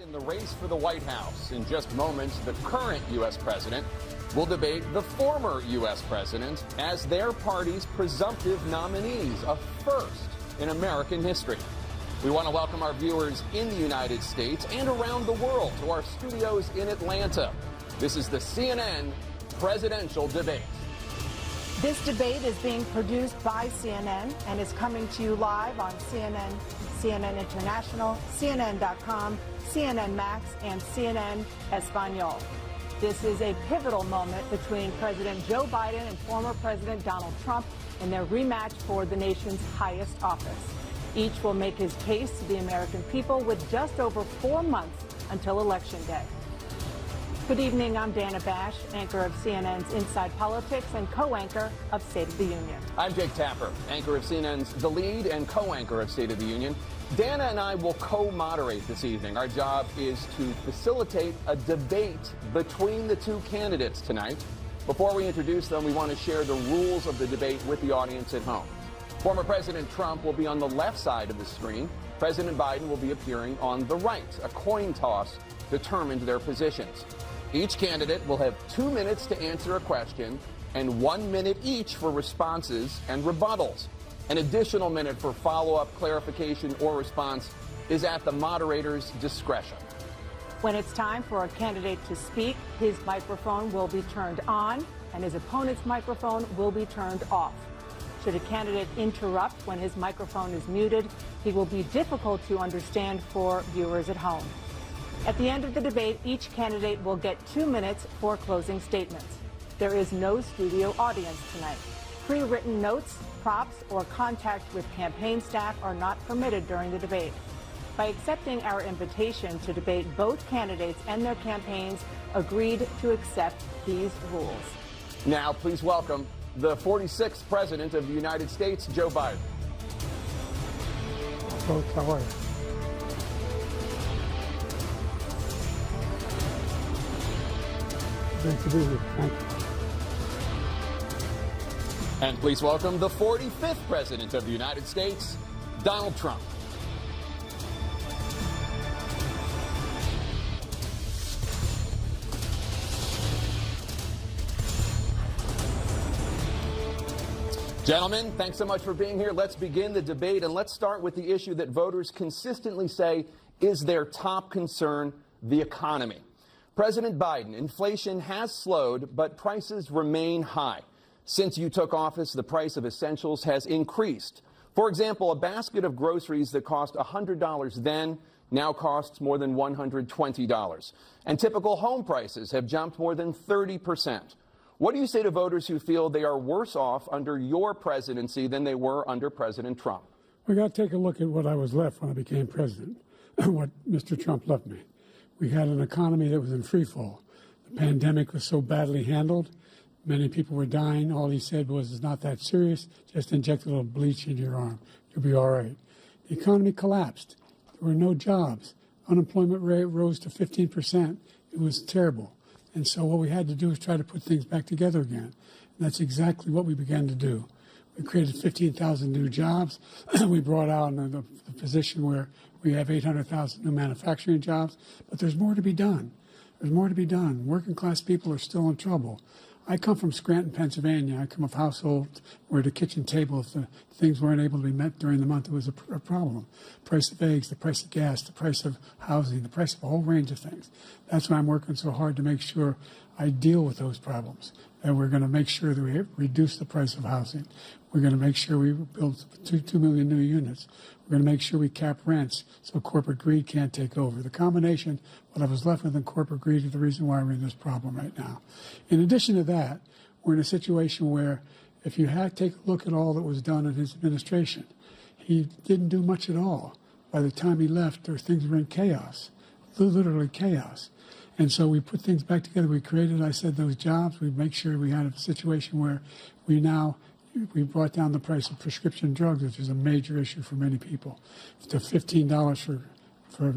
In the race for the White House, in just moments, the current U.S. president will debate the former U.S. president as their party's presumptive nominees, a first in American history. We want to welcome our viewers in the United States and around the world to our studios in Atlanta. This is the CNN presidential debate. This debate is being produced by CNN and is coming to you live on CNN, CNN International, CNN.com, CNN Max, and CNN Espanol. This is a pivotal moment between President Joe Biden and former President Donald Trump in their rematch for the nation's highest office. Each will make his case to the American people with just over 4 months until Election Day. Good evening, I'm Dana Bash, anchor of CNN's Inside Politics and co-anchor of State of the Union. I'm Jake Tapper, anchor of CNN's The Lead and co-anchor of State of the Union. Dana and I will co-moderate this evening. Our job is to facilitate a debate between the two candidates tonight. Before we introduce them, we want to share the rules of the debate with the audience at home. Former President Trump will be on the left side of the screen. President Biden will be appearing on the right. A coin toss determined their positions. Each candidate will have 2 minutes to answer a question and 1 minute each for responses and rebuttals. An additional minute for follow-up, clarification, or response is at the moderator's discretion. When it's time for a candidate to speak, his microphone will be turned on and his opponent's microphone will be turned off. Should a candidate interrupt when his microphone is muted, he will be difficult to understand for viewers at home. At the end of the debate, each candidate will get 2 minutes for closing statements. There is no studio audience tonight. Pre-written notes, props, or contact with campaign staff are not permitted during the debate. By accepting our invitation to debate, both candidates and their campaigns agreed to accept these rules. Now, please welcome the 46th President of the United States, Joe Biden. Folks, how are you? Great to be here. Thank you. And please welcome the 45th President of the United States, Donald Trump. Gentlemen, thanks so much for being here. Let's begin the debate, and let's start with the issue that voters consistently say is their top concern, the economy. President Biden, inflation has slowed, but prices remain high. Since you took office, the price of essentials has increased. For example, a basket of groceries that cost $100 then now costs more than $120. And typical home prices have jumped more than 30%. What do you say to voters who feel they are worse off under your presidency than they were under President Trump? We got to take a look at what I was left when I became president, what Mr. Trump left me. We had an economy that was in free fall. The pandemic was so badly handled. Many people were dying. All he said was, it's not that serious. Just inject a little bleach into your arm. You'll be all right. The economy collapsed. There were no jobs. Unemployment rate rose to 15%. It was terrible. And so what we had to do was try to put things back together again. And that's exactly what we began to do. We created 15,000 new jobs. We brought out the position where we have 800,000 new manufacturing jobs. But there's more to be done. There's more to be done. Working class people are still in trouble. I come from Scranton, Pennsylvania. I come of households where the kitchen table, if the things weren't able to be met during the month, it was a problem. Price of eggs, the price of gas, the price of housing, the price of a whole range of things. That's why I'm working so hard to make sure I deal with those problems. And we're going to make sure that we reduce the price of housing. We're going to make sure we build 2 million new units. We're going to make sure we cap rents so corporate greed can't take over. The combination, what I was left with in corporate greed, is the reason why we're in this problem right now. In addition to that, we're in a situation where if you take a look at all that was done in his administration, he didn't do much at all. By the time he left, things were in chaos, literally chaos. And so we put things back together. We created, I said, those jobs. We make sure we had a situation where we brought down the price of prescription drugs, which is a major issue for many people, to $15 for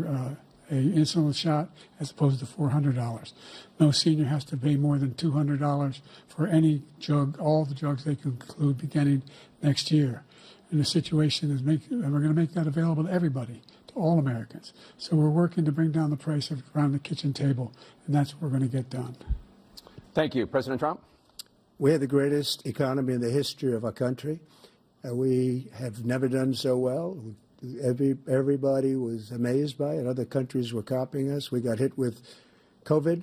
an insulin shot as opposed to $400. No senior has to pay more than $200 for any drug, all the drugs they can include beginning next year. And the situation is we're going to make that available to everybody, to all Americans. So we're working to bring down the price of around the kitchen table, and that's what we're going to get done. Thank you. President Trump? We have the greatest economy in the history of our country. We have never done so well. Everybody was amazed by it. Other countries were copying us. We got hit with COVID,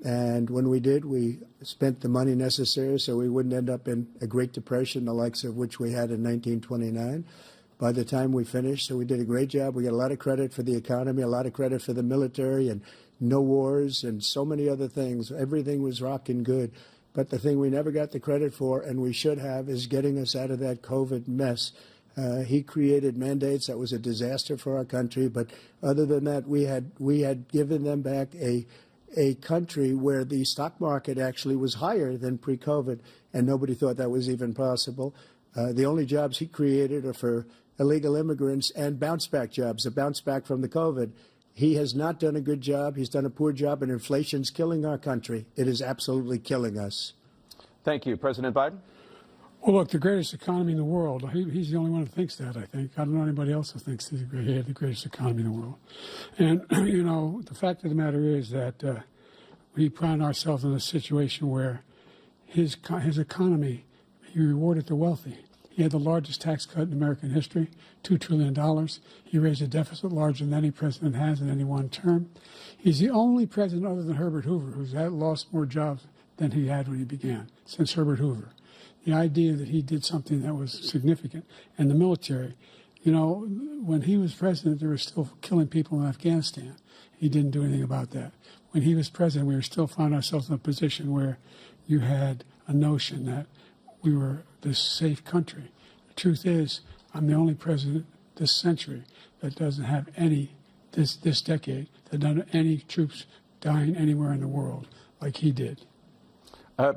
and when we did, we spent the money necessary so we wouldn't end up in a Great Depression, the likes of which we had in 1929. By the time we finished, so we did a great job. We got a lot of credit for the economy, a lot of credit for the military, and no wars, and so many other things. Everything was rocking good. But the thing we never got the credit for, and we should have, is getting us out of that COVID mess. He created mandates that was a disaster for our country. But other than that, we had given them back a country where the stock market actually was higher than pre-COVID, and nobody thought that was even possible. The only jobs he created are for illegal immigrants and bounce-back jobs, a bounce-back from the COVID. He has not done a good job. He's done a poor job, and inflation's killing our country. It is absolutely killing us. Thank you. President Biden? Well, look, the greatest economy in the world, he's the only one who thinks that, I think. I don't know anybody else who thinks he had the greatest economy in the world. And, you know, the fact of the matter is that we find ourselves in a situation where his economy, he rewarded the wealthy. He had the largest tax cut in American history, $2 trillion. He raised a deficit larger than any president has in any one term. He's the only president other than Herbert Hoover who's lost more jobs than he had when he began, since Herbert Hoover. The idea that he did something that was significant. And the military, you know, when he was president, they were still killing people in Afghanistan. He didn't do anything about that. When he was president, we were still finding ourselves in a position where you had a notion that we were this safe country. The truth is, I'm the only president this century that doesn't have this decade, that doesn't have any troops dying anywhere in the world like he did.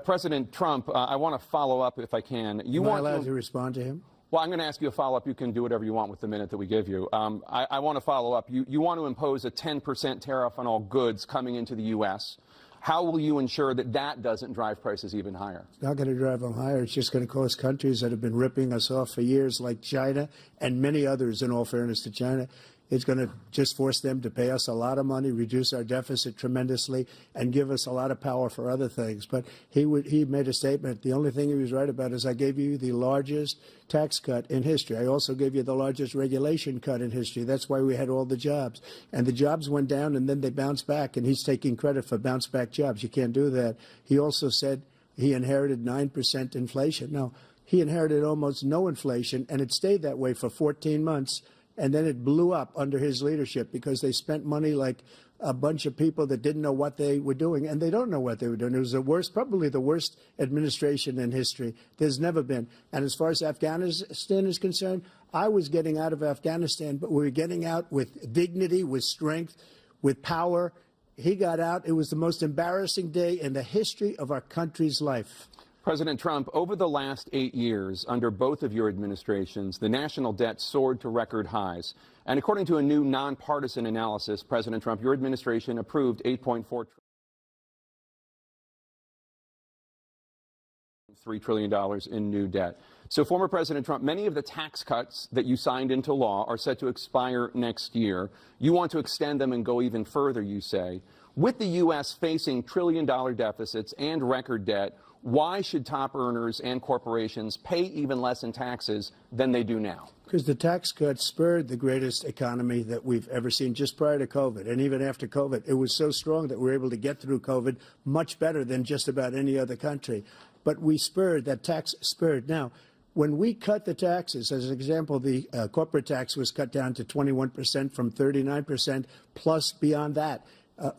President Trump, I want to follow up if I can. Am I allowed to respond to him? Well, I'm going to ask you a follow-up. You can do whatever you want with the minute that we give you. I want to follow up. You want to impose a 10% tariff on all goods coming into the U.S. How will you ensure that that doesn't drive prices even higher? It's not going to drive them higher. It's just going to cost countries that have been ripping us off for years, like China and many others, in all fairness to China. It's going to just force them to pay us a lot of money, reduce our deficit tremendously, and give us a lot of power for other things. But he made a statement. The only thing he was right about is I gave you the largest tax cut in history. I also gave you the largest regulation cut in history. That's why we had all the jobs. And the jobs went down, and then they bounced back, and he's taking credit for bounce-back jobs. You can't do that. He also said he inherited 9% inflation. No, he inherited almost no inflation, and it stayed that way for 14 months. And then it blew up under his leadership because they spent money like a bunch of people that didn't know what they were doing, and they don't know what they were doing. It was the worst, probably the worst administration in history. There's never been. And as far as Afghanistan is concerned, I was getting out of Afghanistan, but we were getting out with dignity, with strength, with power. He got out. It was the most embarrassing day in the history of our country's life. President Trump, over the last 8 years, under both of your administrations, the national debt soared to record highs. And according to a new nonpartisan analysis, President Trump, your administration approved $8.4 trillion in new debt. So, former President Trump, many of the tax cuts that you signed into law are set to expire next year. You want to extend them and go even further, you say. With the U.S. facing trillion-dollar deficits and record debt, why should top earners and corporations pay even less in taxes than they do now? Because the tax cuts spurred the greatest economy that we've ever seen just prior to COVID. And even after COVID, it was so strong that we were able to get through COVID much better than just about any other country. But we spurred, that tax spurred. Now, when we cut the taxes, as an example, the corporate tax was cut down to 21% from 39%, plus beyond that.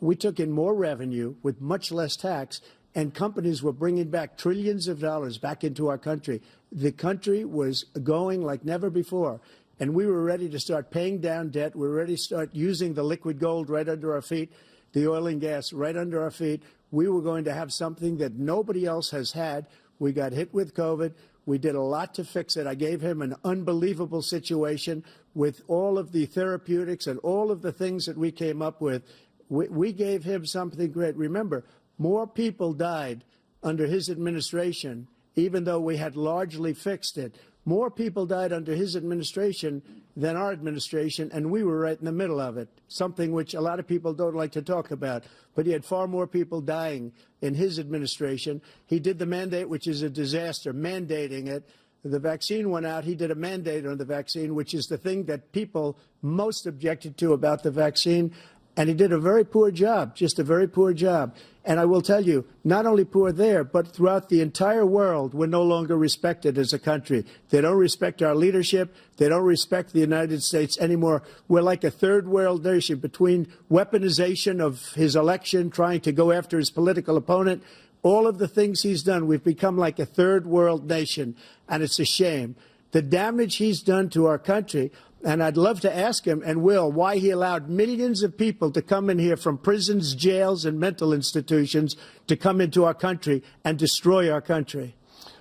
We took in more revenue with much less tax, and companies were bringing back trillions of dollars back into our country. The country was going like never before, and we were ready to start paying down debt. We were ready to start using the liquid gold right under our feet, the oil and gas right under our feet. We were going to have something that nobody else has had. We got hit with COVID. We did a lot to fix it. I gave him an unbelievable situation with all of the therapeutics and all of the things that we came up with. We gave him something great. Remember, more people died under his administration, even though we had largely fixed it. More people died under his administration than our administration, and we were right in the middle of it, something which a lot of people don't like to talk about. But he had far more people dying in his administration. He did the mandate, which is a disaster, mandating it. The vaccine went out. He did a mandate on the vaccine, which is the thing that people most objected to about the vaccine. And he did a very poor job, just a very poor job. And I will tell you, not only poor there, but throughout the entire world, we're no longer respected as a country. They don't respect our leadership. They don't respect the United States anymore. We're like a third world nation between weaponization of his election, trying to go after his political opponent. All of the things he's done, we've become like a third world nation, and it's a shame. The damage he's done to our country, and I'd love to ask him, and will, why he allowed millions of people to come in here from prisons, jails, and mental institutions to come into our country and destroy our country.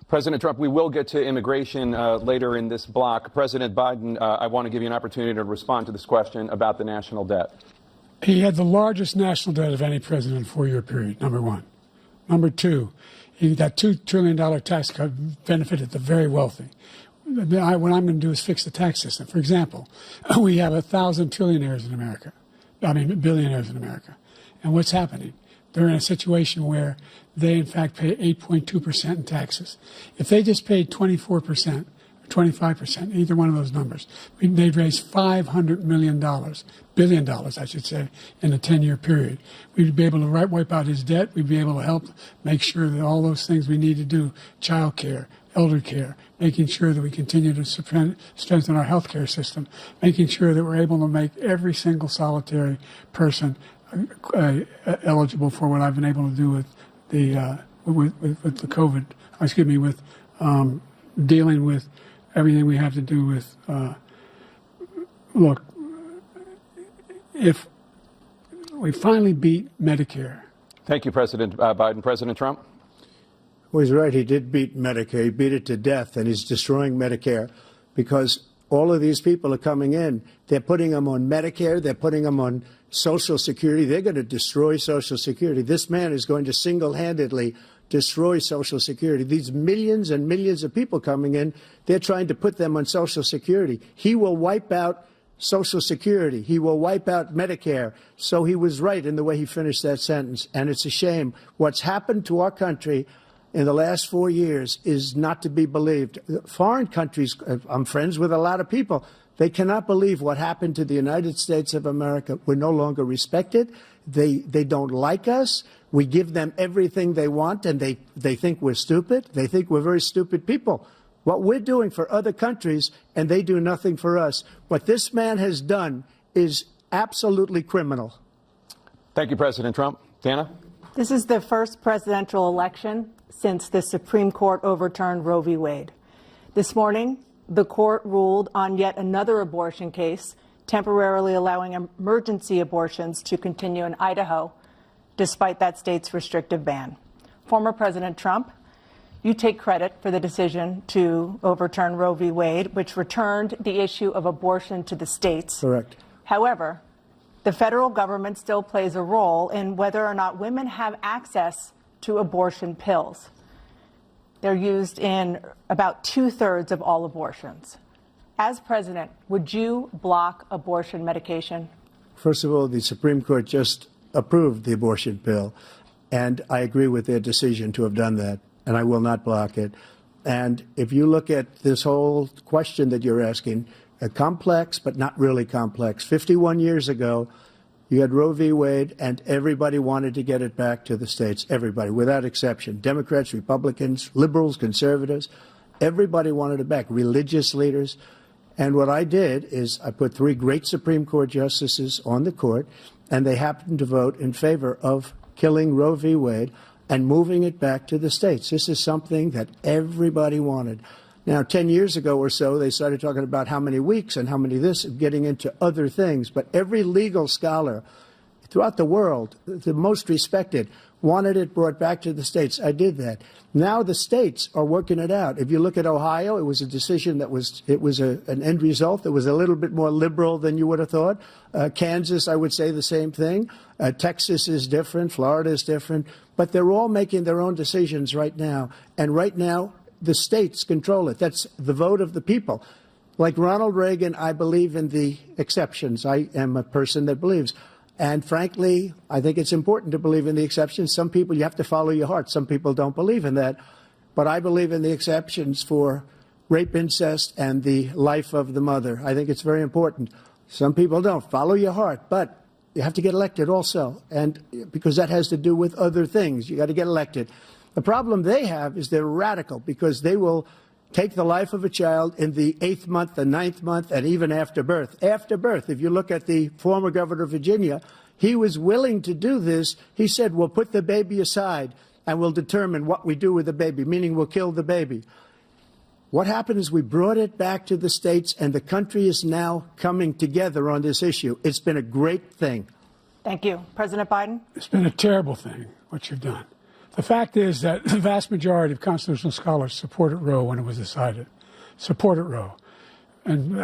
President Trump, we will get to immigration later in this block. President Biden, I want to give you an opportunity to respond to this question about the national debt. He had the largest national debt of any president in a four-year period, number one. Number two, that $2 trillion tax cut benefited the very wealthy. What I'm going to do is fix the tax system. For example, we have 1,000 trillionaires in America. Billionaires in America. And what's happening? They're in a situation where they, in fact, pay 8.2% in taxes. If they just paid 24%, 25%, either one of those numbers, they'd raise $500 billion, I should say, in a 10-year period. We'd be able to wipe out his debt. We'd be able to help make sure that all those things we need to do, child care, elder care, making sure that we continue to strengthen our health care system, making sure that we're able to make every single solitary person eligible for what I've been able to do with the with dealing with everything we have to do with, look, if we finally beat Medicare. Thank you, President Biden. President Trump? Well, he's right. He did beat Medicare. He beat it to death, and he's destroying Medicare because all of these people are coming in. They're putting them on Medicare. They're putting them on Social Security. They're going to destroy Social Security. This man is going to single-handedly destroy Social Security. These millions and millions of people coming in, they're trying to put them on Social Security. He will wipe out Social Security. He will wipe out Medicare. So he was right in the way he finished that sentence. And it's a shame. What's happened to our country in the last 4 years is not to be believed. Foreign countries, I'm friends with a lot of people, they cannot believe what happened to the United States of America. We're no longer respected. They don't like us. We give them everything they want, and they think we're stupid. They think we're very stupid people. What we're doing for other countries, and they do nothing for us. What this man has done is absolutely criminal. Thank you, President Trump. Dana? This is the first presidential election since the Supreme Court overturned Roe v. Wade. This morning, the court ruled on yet another abortion case, temporarily allowing emergency abortions to continue in Idaho, despite that state's restrictive ban. Former President Trump, you take credit for the decision to overturn Roe v. Wade, which returned the issue of abortion to the states. Correct. However, the federal government still plays a role in whether or not women have access to abortion pills. They're used in about 2/3 of all abortions. As president, would you block abortion medication? First of all, the Supreme Court just approved the abortion pill, and I agree with their decision to have done that, and I will not block it. And if you look at this whole question that you're asking, complex but not really complex. 51 years ago, you had Roe v. Wade, and everybody wanted to get it back to the states. Everybody, without exception. Democrats, Republicans, liberals, conservatives. Everybody wanted it back. Religious leaders. And what I did is I put 3 great Supreme Court justices on the court, and they happened to vote in favor of killing Roe v. Wade and moving it back to the states. This is something that everybody wanted. Now, 10 years ago or so, they started talking about how many weeks and how many this, getting into other things. But every legal scholar throughout the world, the most respected, wanted it brought back to the states. I did that. Now the states are working it out. If you look at Ohio, it was a decision that was an end result that was a little bit more liberal than you would have thought. Kansas, I would say the same thing. Texas is different. Florida is different. But they're all making their own decisions right now. And right now, the states control it. That's the vote of the people. Like Ronald Reagan, I believe in the exceptions. I am a person that believes. And frankly, I think it's important to believe in the exceptions. Some people, you have to follow your heart. Some people don't believe in that. But I believe in the exceptions for rape, incest, and the life of the mother. I think it's very important. Some people don't. Follow your heart. But you have to get elected also. And because that has to do with other things. You got to get elected. The problem they have is they're radical because they will take the life of a child in the 8th month, the 9th month, and even after birth. After birth, if you look at the former governor of Virginia, he was willing to do this. He said, we'll put the baby aside and we'll determine what we do with the baby, meaning we'll kill the baby. What happened is we brought it back to the states, and the country is now coming together on this issue. It's been a great thing. Thank you. President Biden? It's been a terrible thing, what you've done. The fact is that the vast majority of constitutional scholars supported Roe when it was decided. Supported Roe. And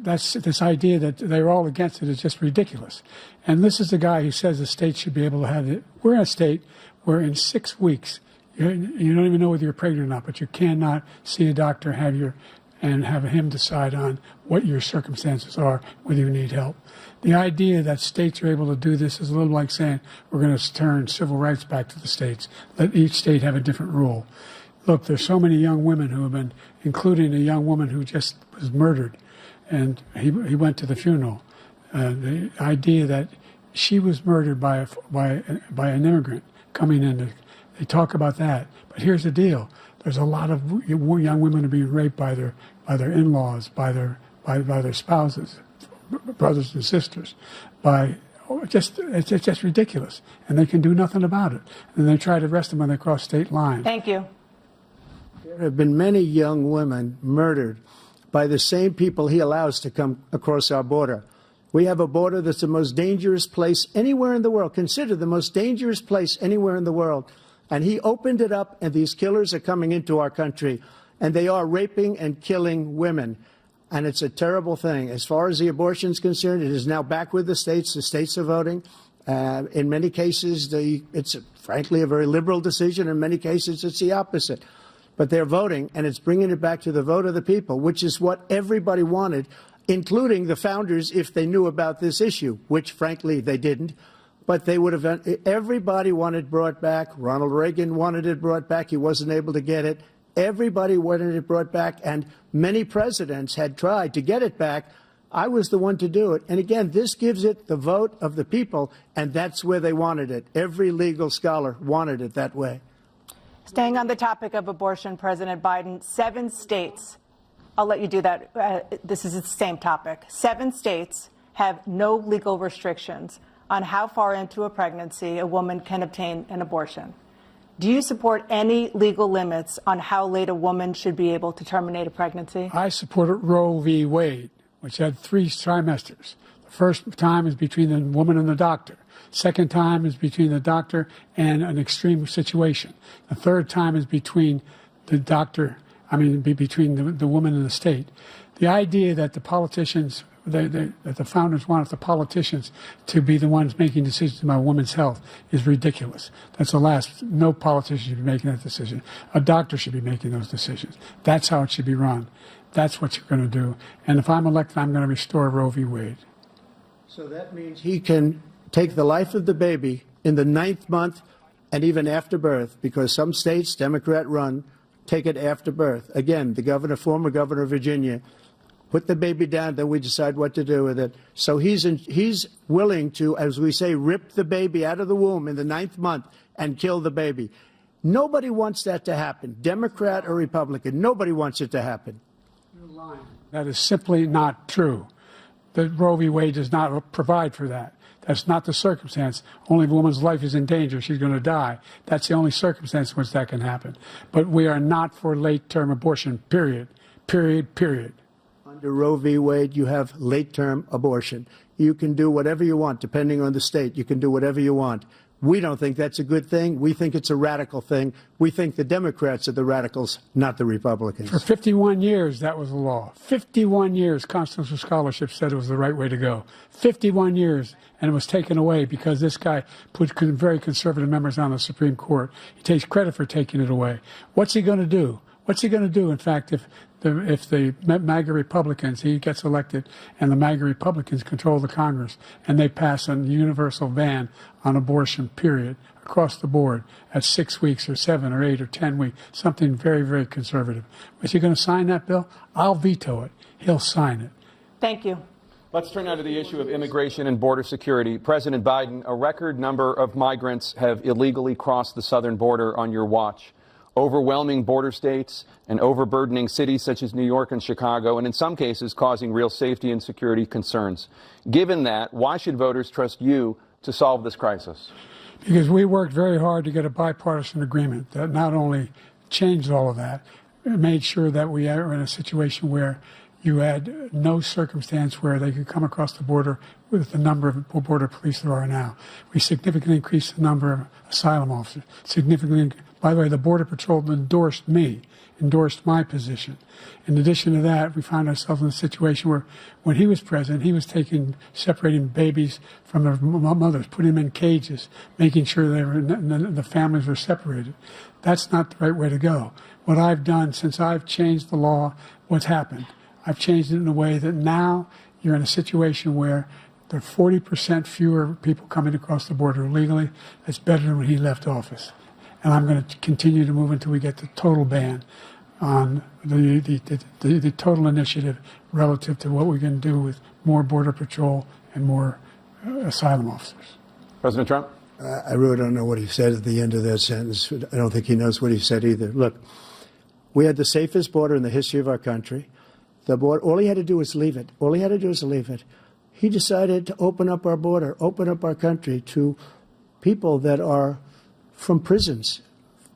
that's this idea that they're all against it is just ridiculous. And this is the guy who says the state should be able to have it. We're in a state where in 6 weeks, you don't even know whether you're pregnant or not, but you cannot see a doctor and have him decide on what your circumstances are, whether you need help. The idea that states are able to do this is a little like saying we're going to turn civil rights back to the states, let each state have a different rule. Look, there's so many young women who have been, including a young woman who just was murdered, and he went to the funeral. The idea that she was murdered by an immigrant coming in, they talk about that. But here's the deal. There's a lot of young women who are being raped by their in-laws, by their spouses, brothers and sisters, it's just ridiculous, and they can do nothing about it. And they try to arrest them when they cross state lines. Thank you. There have been many young women murdered by the same people he allows to come across our border. We have a border that's the most dangerous place anywhere in the world, considered the most dangerous place anywhere in the world. And he opened it up, and these killers are coming into our country, and they are raping and killing women. And it's a terrible thing. As far as the abortion is concerned, it is now back with the states. The states are voting. In many cases, it's frankly a very liberal decision. In many cases, it's the opposite. But they're voting, and it's bringing it back to the vote of the people, which is what everybody wanted, including the founders, if they knew about this issue, which, frankly, they didn't. But they would have. Everybody wanted it brought back. Ronald Reagan wanted it brought back. He wasn't able to get it. Everybody wanted it brought back, and many presidents had tried to get it back. I was the one to do it. And again, this gives it the vote of the people, and that's where they wanted it. Every legal scholar wanted it that way. Staying on the topic of abortion, President Biden, 7 states, I'll let you do that. This is the same topic. 7 states have no legal restrictions on how far into a pregnancy a woman can obtain an abortion. Do you support any legal limits on how late a woman should be able to terminate a pregnancy? I supported Roe v. Wade, which had 3 trimesters. The first time is between the woman and the doctor. Second time is between the doctor and an extreme situation. The third time is between the doctor, between the woman and the state. The idea that the politicians, that the founders wanted the politicians to be the ones making decisions about women's health is ridiculous. That's the last. No politician should be making that decision. A doctor should be making those decisions. That's how it should be run. That's what you're going to do. And if I'm elected, I'm going to restore Roe v. Wade. So that means he can take the life of the baby in the 9th month and even after birth, because some states, Democrat run, take it after birth. Again, the former governor of Virginia, put the baby down, then we decide what to do with it. So he's willing to, as we say, rip the baby out of the womb in the 9th month and kill the baby. Nobody wants that to happen, Democrat or Republican. Nobody wants it to happen. That is simply not true. The Roe v. Wade does not provide for that. That's not the circumstance. Only if a woman's life is in danger, she's going to die. That's the only circumstance in which that can happen. But we are not for late-term abortion, period. Period, period. Under Roe v. Wade, you have late-term abortion. You can do whatever you want, depending on the state. You can do whatever you want. We don't think that's a good thing. We think it's a radical thing. We think the Democrats are the radicals, not the Republicans. For 51 years, that was the law. 51 years, constitutional scholarship said it was the right way to go. 51 years, and it was taken away because this guy put very conservative members on the Supreme Court. He takes credit for taking it away. What's he going to do? What's he going to do, in fact, if the MAGA Republicans, he gets elected, and the MAGA Republicans control the Congress, and they pass a universal ban on abortion, period, across the board at 6 weeks or 7 or 8 or 10 weeks, something very, very conservative. Is he going to sign that bill? I'll veto it. He'll sign it. Thank you. Let's turn now to the issue of immigration and border security. President Biden, a record number of migrants have illegally crossed the southern border on your watch. Overwhelming border states and overburdening cities such as New York and Chicago, and in some cases causing real safety and security concerns. Given that, why should voters trust you to solve this crisis? Because we worked very hard to get a bipartisan agreement that not only changed all of that, it made sure that we are in a situation where you had no circumstance where they could come across the border with the number of border police there are now. We significantly increased the number of asylum officers. By the way, the Border Patrol endorsed my position. In addition to that, we found ourselves in a situation where when he was president, he was separating babies from their mothers, putting them in cages, making sure the families were separated. That's not the right way to go. What I've done since I've changed the law, what's happened? I've changed it in a way that now you're in a situation where there are 40% fewer people coming across the border illegally. That's better than when he left office. And I'm going to continue to move until we get the total ban on the total initiative relative to what we can do with more Border Patrol and more asylum officers. President Trump? I really don't know what he said at the end of that sentence. I don't think he knows what he said either. Look, we had the safest border in the history of our country. The border, all he had to do was leave it. All he had to do was leave it. He decided to open up our border, open up our country to people that are from prisons,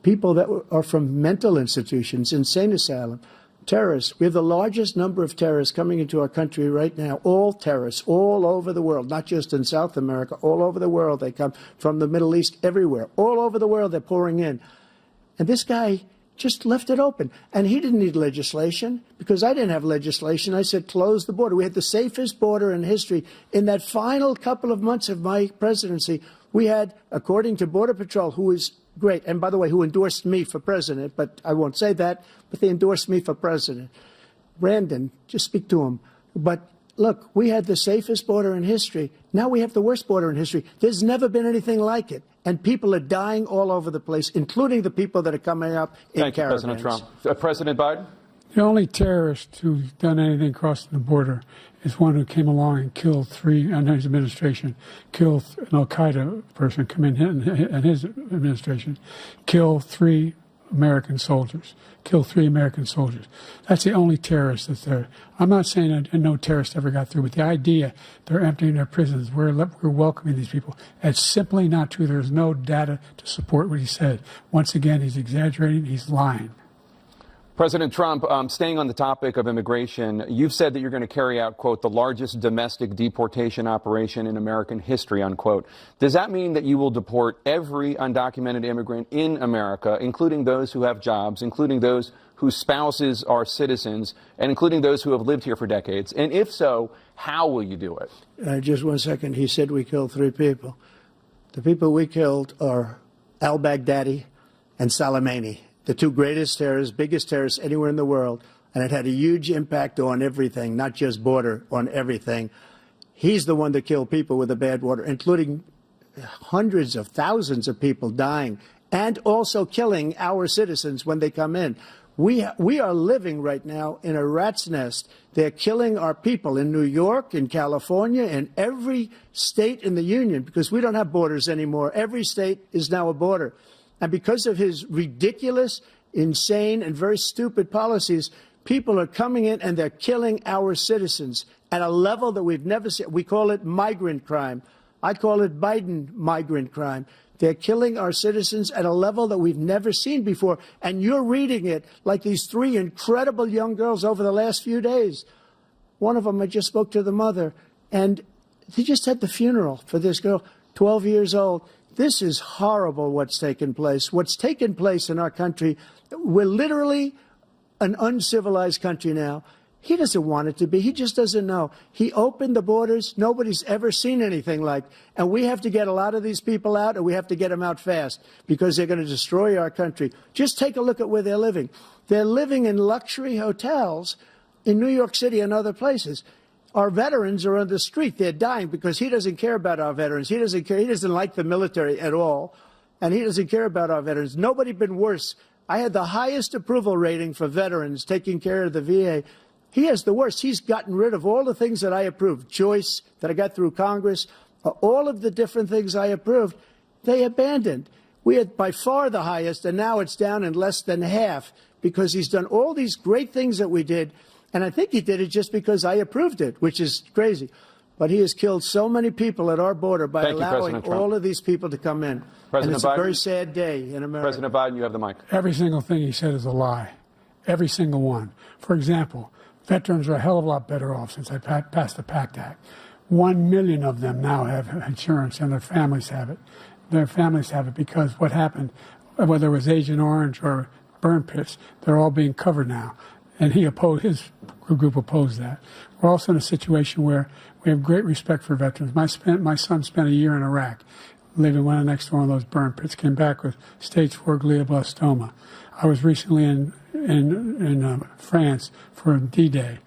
people that are from mental institutions, insane asylum, terrorists. We have the largest number of terrorists coming into our country right now, all terrorists, all over the world, not just in South America, all over the world. They come from the Middle East, everywhere. All over the world, they're pouring in. And this guy just left it open. And he didn't need legislation because I didn't have legislation. I said, close the border. We had the safest border in history. In that final couple of months of my presidency, we had, according to Border Patrol, who is great, and by the way, who endorsed me for president, but I won't say that, but they endorsed me for president. Brandon, just speak to him. But look, we had the safest border in history. Now we have the worst border in history. There's never been anything like it. And people are dying all over the place, including the people that are coming up in caravans. Thank you, President Trump. President Biden? The only terrorist who's done anything crossing the border is one who came along and killed three, under his administration, killed an al-Qaeda person come in his administration, killed three American soldiers. That's the only terrorist that's there. I'm not saying that no terrorist ever got through, but the idea they're emptying their prisons, we're welcoming these people, that's simply not true. There's no data to support what he said. Once again, he's exaggerating, he's lying. President Trump, staying on the topic of immigration, you've said that you're going to carry out, quote, the largest domestic deportation operation in American history, unquote. Does that mean that you will deport every undocumented immigrant in America, including those who have jobs, including those whose spouses are citizens, and including those who have lived here for decades? And if so, how will you do it? Just 1 second. He said we killed 3 people. The people we killed are al-Baghdadi and Soleimani, the 2 greatest terrorists, biggest terrorists anywhere in the world, and it had a huge impact on everything, not just border, on everything. He's the one that killed people with the bad water, including hundreds of thousands of people dying, and also killing our citizens when they come in. We are living right now in a rat's nest. They're killing our people in New York, in California, in every state in the union, because we don't have borders anymore. Every state is now a border. And because of his ridiculous, insane, and very stupid policies, people are coming in and they're killing our citizens at a level that we've never seen. We call it migrant crime. I call it Biden migrant crime. They're killing our citizens at a level that we've never seen before. And you're reading it like these 3 incredible young girls over the last few days. One of them, I just spoke to the mother, and they just had the funeral for this girl, 12 years old. This is horrible what's taken place. What's taken place in our country, we're literally an uncivilized country now. He doesn't want it to be. He just doesn't know. He opened the borders. Nobody's ever seen anything like. And we have to get a lot of these people out, and we have to get them out fast because they're going to destroy our country. Just take a look at where they're living. They're living in luxury hotels in New York City and other places. Our veterans are on the street. They're dying because he doesn't care about our veterans. He doesn't care. He doesn't like the military at all, and he doesn't care about our veterans. Nobody been worse. I had the highest approval rating for veterans taking care of the VA. He has the worst. He's gotten rid of all the things that I approved, choice that I got through Congress, all of the different things I approved, they abandoned. We had by far the highest, and now it's down in less than half because he's done all these great things that we did, and I think he did it just because I approved it, which is crazy. But he has killed so many people at our border by allowing all of these people to come in. And it's a very sad day in America. President Biden, you have the mic. Every single thing he said is a lie. Every single one. For example, veterans are a hell of a lot better off since I passed the PACT Act. 1 million of them now have insurance, and their families have it. Their families have it because what happened, whether it was Agent Orange or burn pits, they're all being covered now. And he opposed, his group opposed that. We're also in a situation where we have great respect for veterans. My son spent a year in Iraq, living right next to one of those burn pits, came back with stage 4 glioblastoma. I was recently in France for D-Day,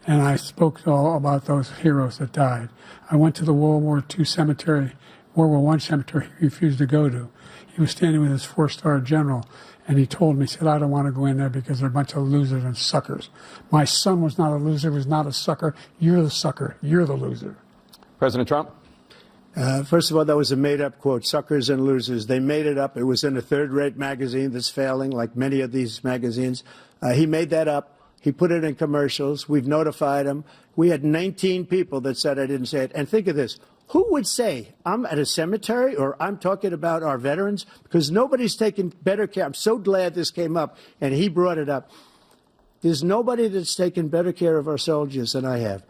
and I spoke all about those heroes that died. I went to the World War I cemetery he refused to go to. He was standing with his 4-star general, and he told me, he said, I don't want to go in there because they're a bunch of losers and suckers. My son was not a loser, was not a sucker. You're the sucker. You're the loser. President Trump? First of all, that was a made-up quote, suckers and losers. They made it up. It was in a third-rate magazine that's failing, like many of these magazines. He made that up. He put it in commercials. We've notified him. We had 19 people that said I didn't say it. And think of this. Who would say I'm at a cemetery or I'm talking about our veterans? Because nobody's taken better care. I'm so glad this came up, and he brought it up. There's nobody that's taken better care of our soldiers than I have.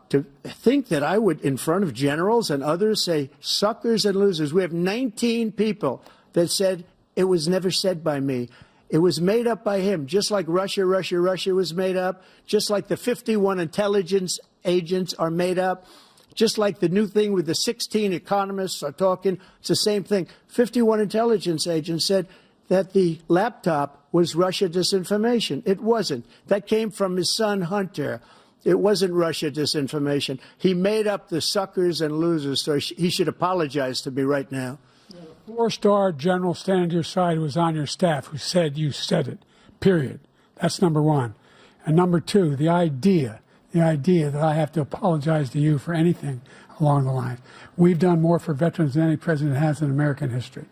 To think that I would, in front of generals and others, say suckers and losers. We have 19 people that said it was never said by me. It was made up by him, just like Russia was made up, just like the 51 intelligence agents are made up, just like the new thing with the 16 economists are talking. It's the same thing. 51 intelligence agents said that the laptop was Russia disinformation. It wasn't. That came from his son, Hunter. It wasn't Russia disinformation. He made up the suckers and losers, so he should apologize to me right now. 4-star general standing to your side who was on your staff who said you said it, period. That's number one. And number two, the idea that I have to apologize to you for anything along the line. We've done more for veterans than any president has in American history.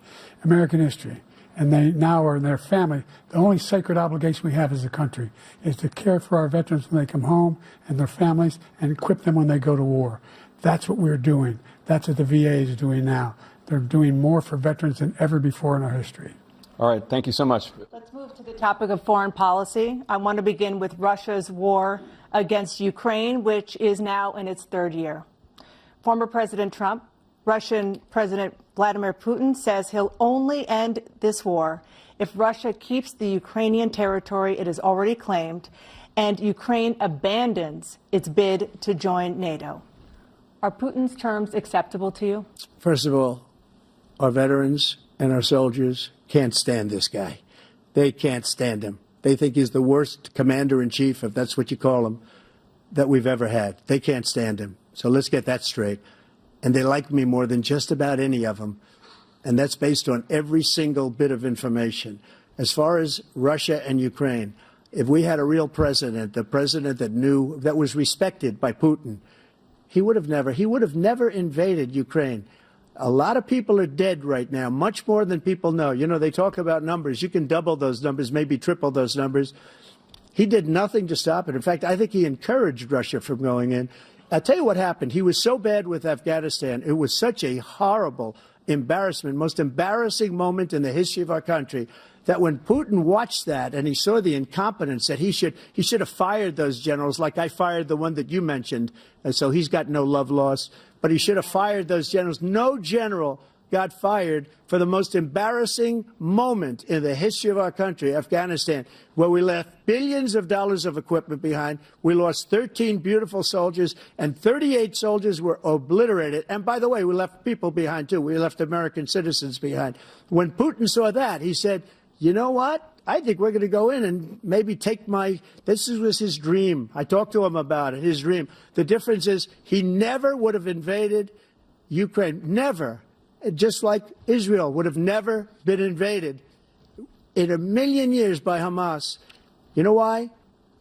And they now are in their family. The only sacred obligation we have as a country is to care for our veterans when they come home and their families and equip them when they go to war. That's what we're doing. That's what the VA is doing now. They're doing more for veterans than ever before in our history. All right. Thank you so much. Let's move to the topic of foreign policy. I want to begin with Russia's war against Ukraine, which is now in its third year. Former President Trump, Russian President Vladimir Putin says he'll only end this war if Russia keeps the Ukrainian territory it has already claimed and Ukraine abandons its bid to join NATO. Are Putin's terms acceptable to you? First of all, our veterans and our soldiers can't stand this guy. They can't stand him. They think he's the worst commander-in-chief, if that's what you call him, that we've ever had. They can't stand him. So let's get that straight. And they like me more than just about any of them. And that's based on every single bit of information. As far as Russia and Ukraine, if we had a real president, the president that knew, that was respected by Putin, he would have never invaded Ukraine. A lot of people are dead right now, much more than people know. You know, they talk about numbers. You can double those numbers, maybe triple those numbers. He did nothing to stop it. In fact, I think he encouraged Russia from going in. I'll tell you what happened. He was so bad with Afghanistan. It was such a horrible embarrassment, most embarrassing moment in the history of our country, that when Putin watched that and he saw the incompetence, that he should have fired those generals, like I fired the one that you mentioned, and so he's got no love lost, but he should have fired those generals. No general got fired for the most embarrassing moment in the history of our country, Afghanistan, where we left billions of dollars of equipment behind. We lost 13 beautiful soldiers, and 38 soldiers were obliterated. And by the way, we left people behind, too. We left American citizens behind. When Putin saw that, he said, you know what? I think we're going to go in and maybe take this was his dream. I talked to him about it, his dream. The difference is he never would have invaded Ukraine, never. Just like Israel would have never been invaded in a million years by Hamas. You know why?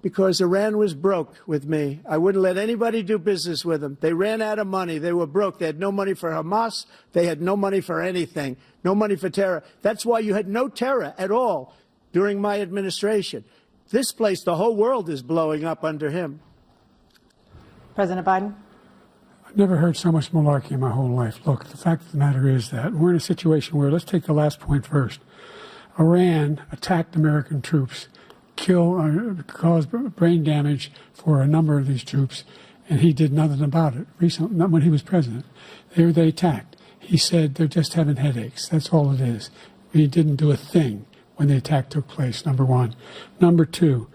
Because Iran was broke with me. I wouldn't let anybody do business with them. They ran out of money. They were broke. They had no money for Hamas. They had no money for anything. No money for terror. That's why you had no terror at all during my administration. This place, the whole world is blowing up under him. President Biden? I've never heard so much malarkey in my whole life. Look, the fact of the matter is that we're in a situation where, let's take the last point first. Iran attacked American troops, caused brain damage for a number of these troops, and he did nothing about it. Recently, not when he was president. They attacked. He said they're just having headaches. That's all it is. He didn't do a thing when the attack took place, number one. Number two,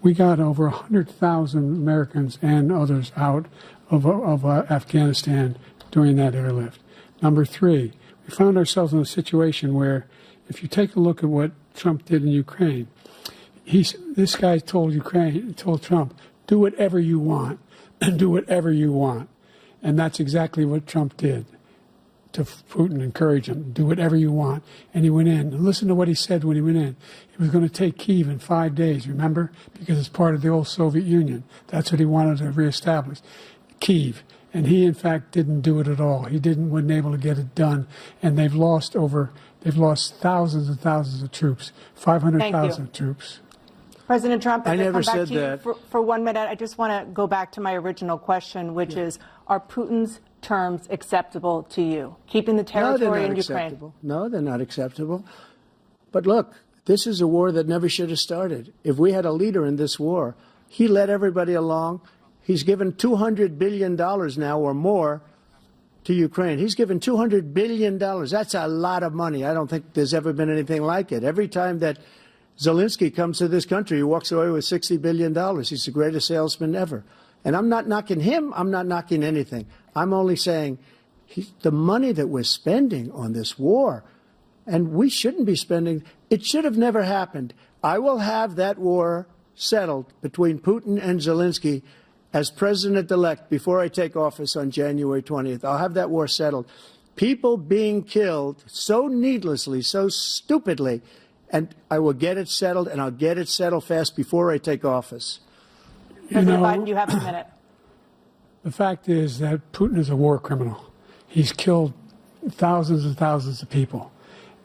we got over 100,000 Americans and others out of Afghanistan during that airlift. Number three, we found ourselves in a situation where, if you take a look at what Trump did in Ukraine, this guy told Trump, do whatever you want, do whatever you want. And that's exactly what Trump did to Putin, encourage him, do whatever you want. And he went in. And listen to what he said when he went in. He was going to take Kyiv in 5 days, remember? Because it's part of the old Soviet Union. That's what he wanted to reestablish, Kyiv. And he, in fact, didn't do it at all. He wasn't able to get it done. And they've lost thousands and thousands of troops, 500,000 troops. President Trump, I never come back said to you that. For 1 minute. I just want to go back to my original question, which is, are Putin's terms acceptable to you? Keeping the territory in Ukraine? Acceptable. No, they're not acceptable. But look, this is a war that never should have started. If we had a leader in this war, he led everybody along. He's given $200 billion now or more to Ukraine. He's given $200 billion. That's a lot of money. I don't think there's ever been anything like it. Every time that Zelensky comes to this country, he walks away with $60 billion. He's the greatest salesman ever. And I'm not knocking him. I'm not knocking anything. I'm only saying the money that we're spending on this war, and we shouldn't be spending, it should have never happened. I will have that war settled between Putin and Zelensky as president-elect before I take office on January 20th. I'll have that war settled. People being killed so needlessly, so stupidly, and I will get it settled, and I'll get it settled fast before I take office. President Biden, you have a minute. The fact is that Putin is a war criminal. He's killed thousands and thousands of people.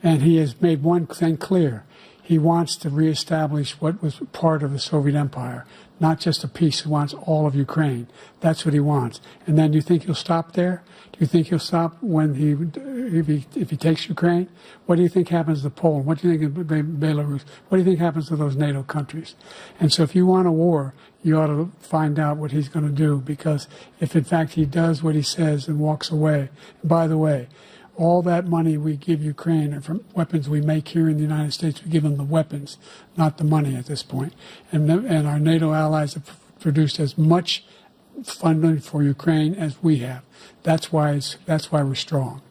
And he has made one thing clear. He wants to reestablish what was part of the Soviet Empire, not just a piece. He wants all of Ukraine. That's what he wants. And then do you think he'll stop there? Do you think he'll stop when if he takes Ukraine? What do you think happens to Poland? What do you think of Belarus? What do you think happens to those NATO countries? And so if you want a war, you ought to find out what he's going to do, because if in fact he does what he says and walks away, and by the way, all that money we give Ukraine are from weapons we make here in the United States. We give them the weapons, not the money at this point. And our NATO allies have produced as much funding for Ukraine as we have. That's why we're strong.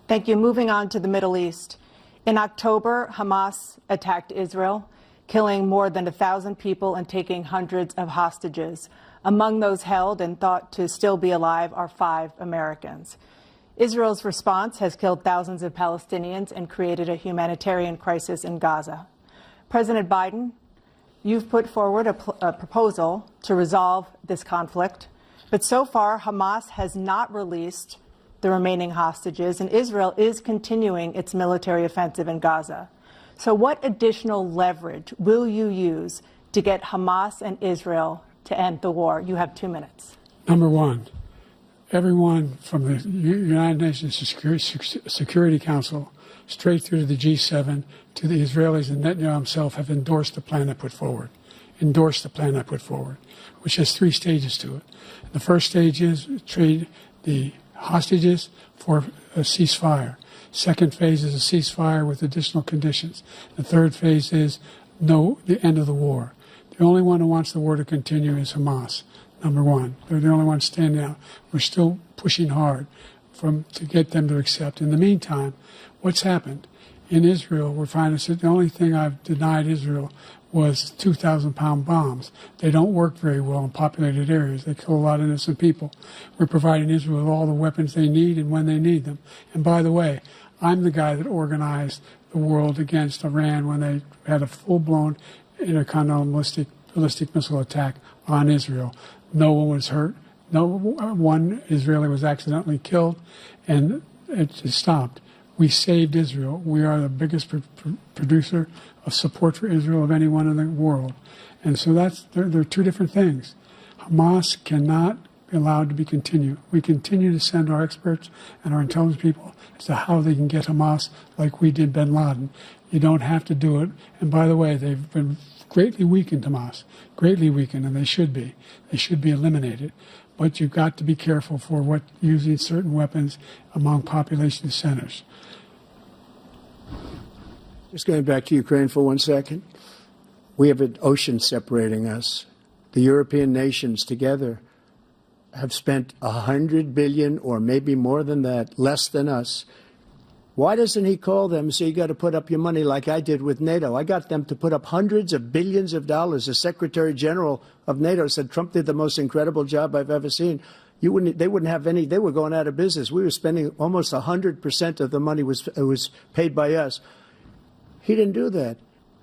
Thank you. Moving on to the Middle East. In October, Hamas attacked Israel, killing more than 1,000 people and taking hundreds of hostages. Among those held and thought to still be alive are 5 Americans. Israel's response has killed thousands of Palestinians and created a humanitarian crisis in Gaza. President Biden, you've put forward a proposal to resolve this conflict, but so far Hamas has not released the remaining hostages, and Israel is continuing its military offensive in Gaza. So what additional leverage will you use to get Hamas and Israel to end the war? You have 2 minutes. Number one, everyone from the United Nations Security Council straight through to the G7 to the Israelis and Netanyahu himself have endorsed the plan I put forward, which has 3 stages to it. The first stage is trade the hostages for a ceasefire. Second phase is a ceasefire with additional conditions. The third phase is the end of the war. The only one who wants the war to continue is Hamas. Number one, they're the only ones standing out. We're still pushing hard to get them to accept. In the meantime, what's happened In Israel, we're finding that the only thing I've denied Israel was 2,000-pound bombs. They don't work very well in populated areas. They kill a lot of innocent people. We're providing Israel with all the weapons they need and when they need them. And by the way, I'm the guy that organized the world against Iran when they had a full-blown intercontinental ballistic missile attack on Israel. No one was hurt. No one Israeli was accidentally killed, and it just stopped. We saved Israel. We are the biggest producer of support for Israel of anyone in the world. And so there are two different things. Hamas cannot be allowed to be continued. We continue to send our experts and our intelligence people as to how they can get Hamas like we did bin Laden. You don't have to do it. And by the way, they've been greatly weakened, Hamas, greatly weakened, and they should be. They should be eliminated. But you've got to be careful for using certain weapons among population centers. Just going back to Ukraine for 1 second. We have an ocean separating us. The European nations together have spent $100 billion, or maybe more than that, less than us. Why doesn't he call them and say, you got to put up your money like I did with NATO? I got them to put up hundreds of billions of dollars. The Secretary General of NATO said Trump did the most incredible job I've ever seen. They wouldn't have any. They were going out of business. We were spending almost 100% of the money was paid by us. He didn't do that.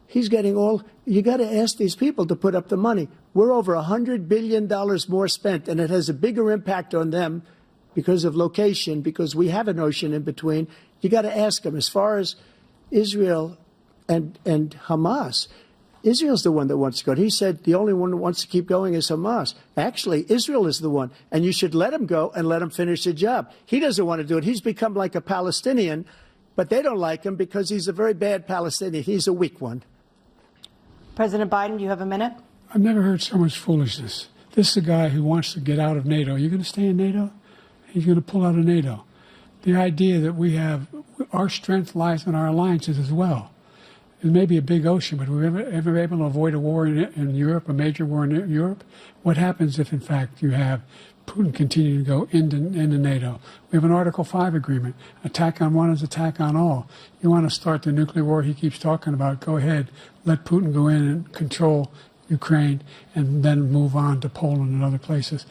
He's getting all. You got to ask these people to put up the money. We're over $100 billion more spent, and it has a bigger impact on them because of location, because we have an ocean in between. You got to ask them. As far as Israel and Hamas, Israel's the one that wants to go. He said the only one that wants to keep going is Hamas. Actually, Israel is the one, and you should let him go and let him finish the job. He doesn't want to do it. He's become like a Palestinian, but they don't like him because he's a very bad Palestinian. He's a weak one. President Biden, you have a minute. I've never heard so much foolishness. This is a guy who wants to get out of NATO. You're going to stay in NATO? He's going to pull out of NATO. The idea that we have, our strength lies in our alliances as well. It may be a big ocean, but we're ever able to avoid a war in Europe, a major war in Europe? What happens if, in fact, you have Putin continue to go into NATO? We have an Article 5 agreement. Attack on one is attack on all. You want to start the nuclear war he keeps talking about, go ahead. Let Putin go in and control Ukraine and then move on to Poland and other places.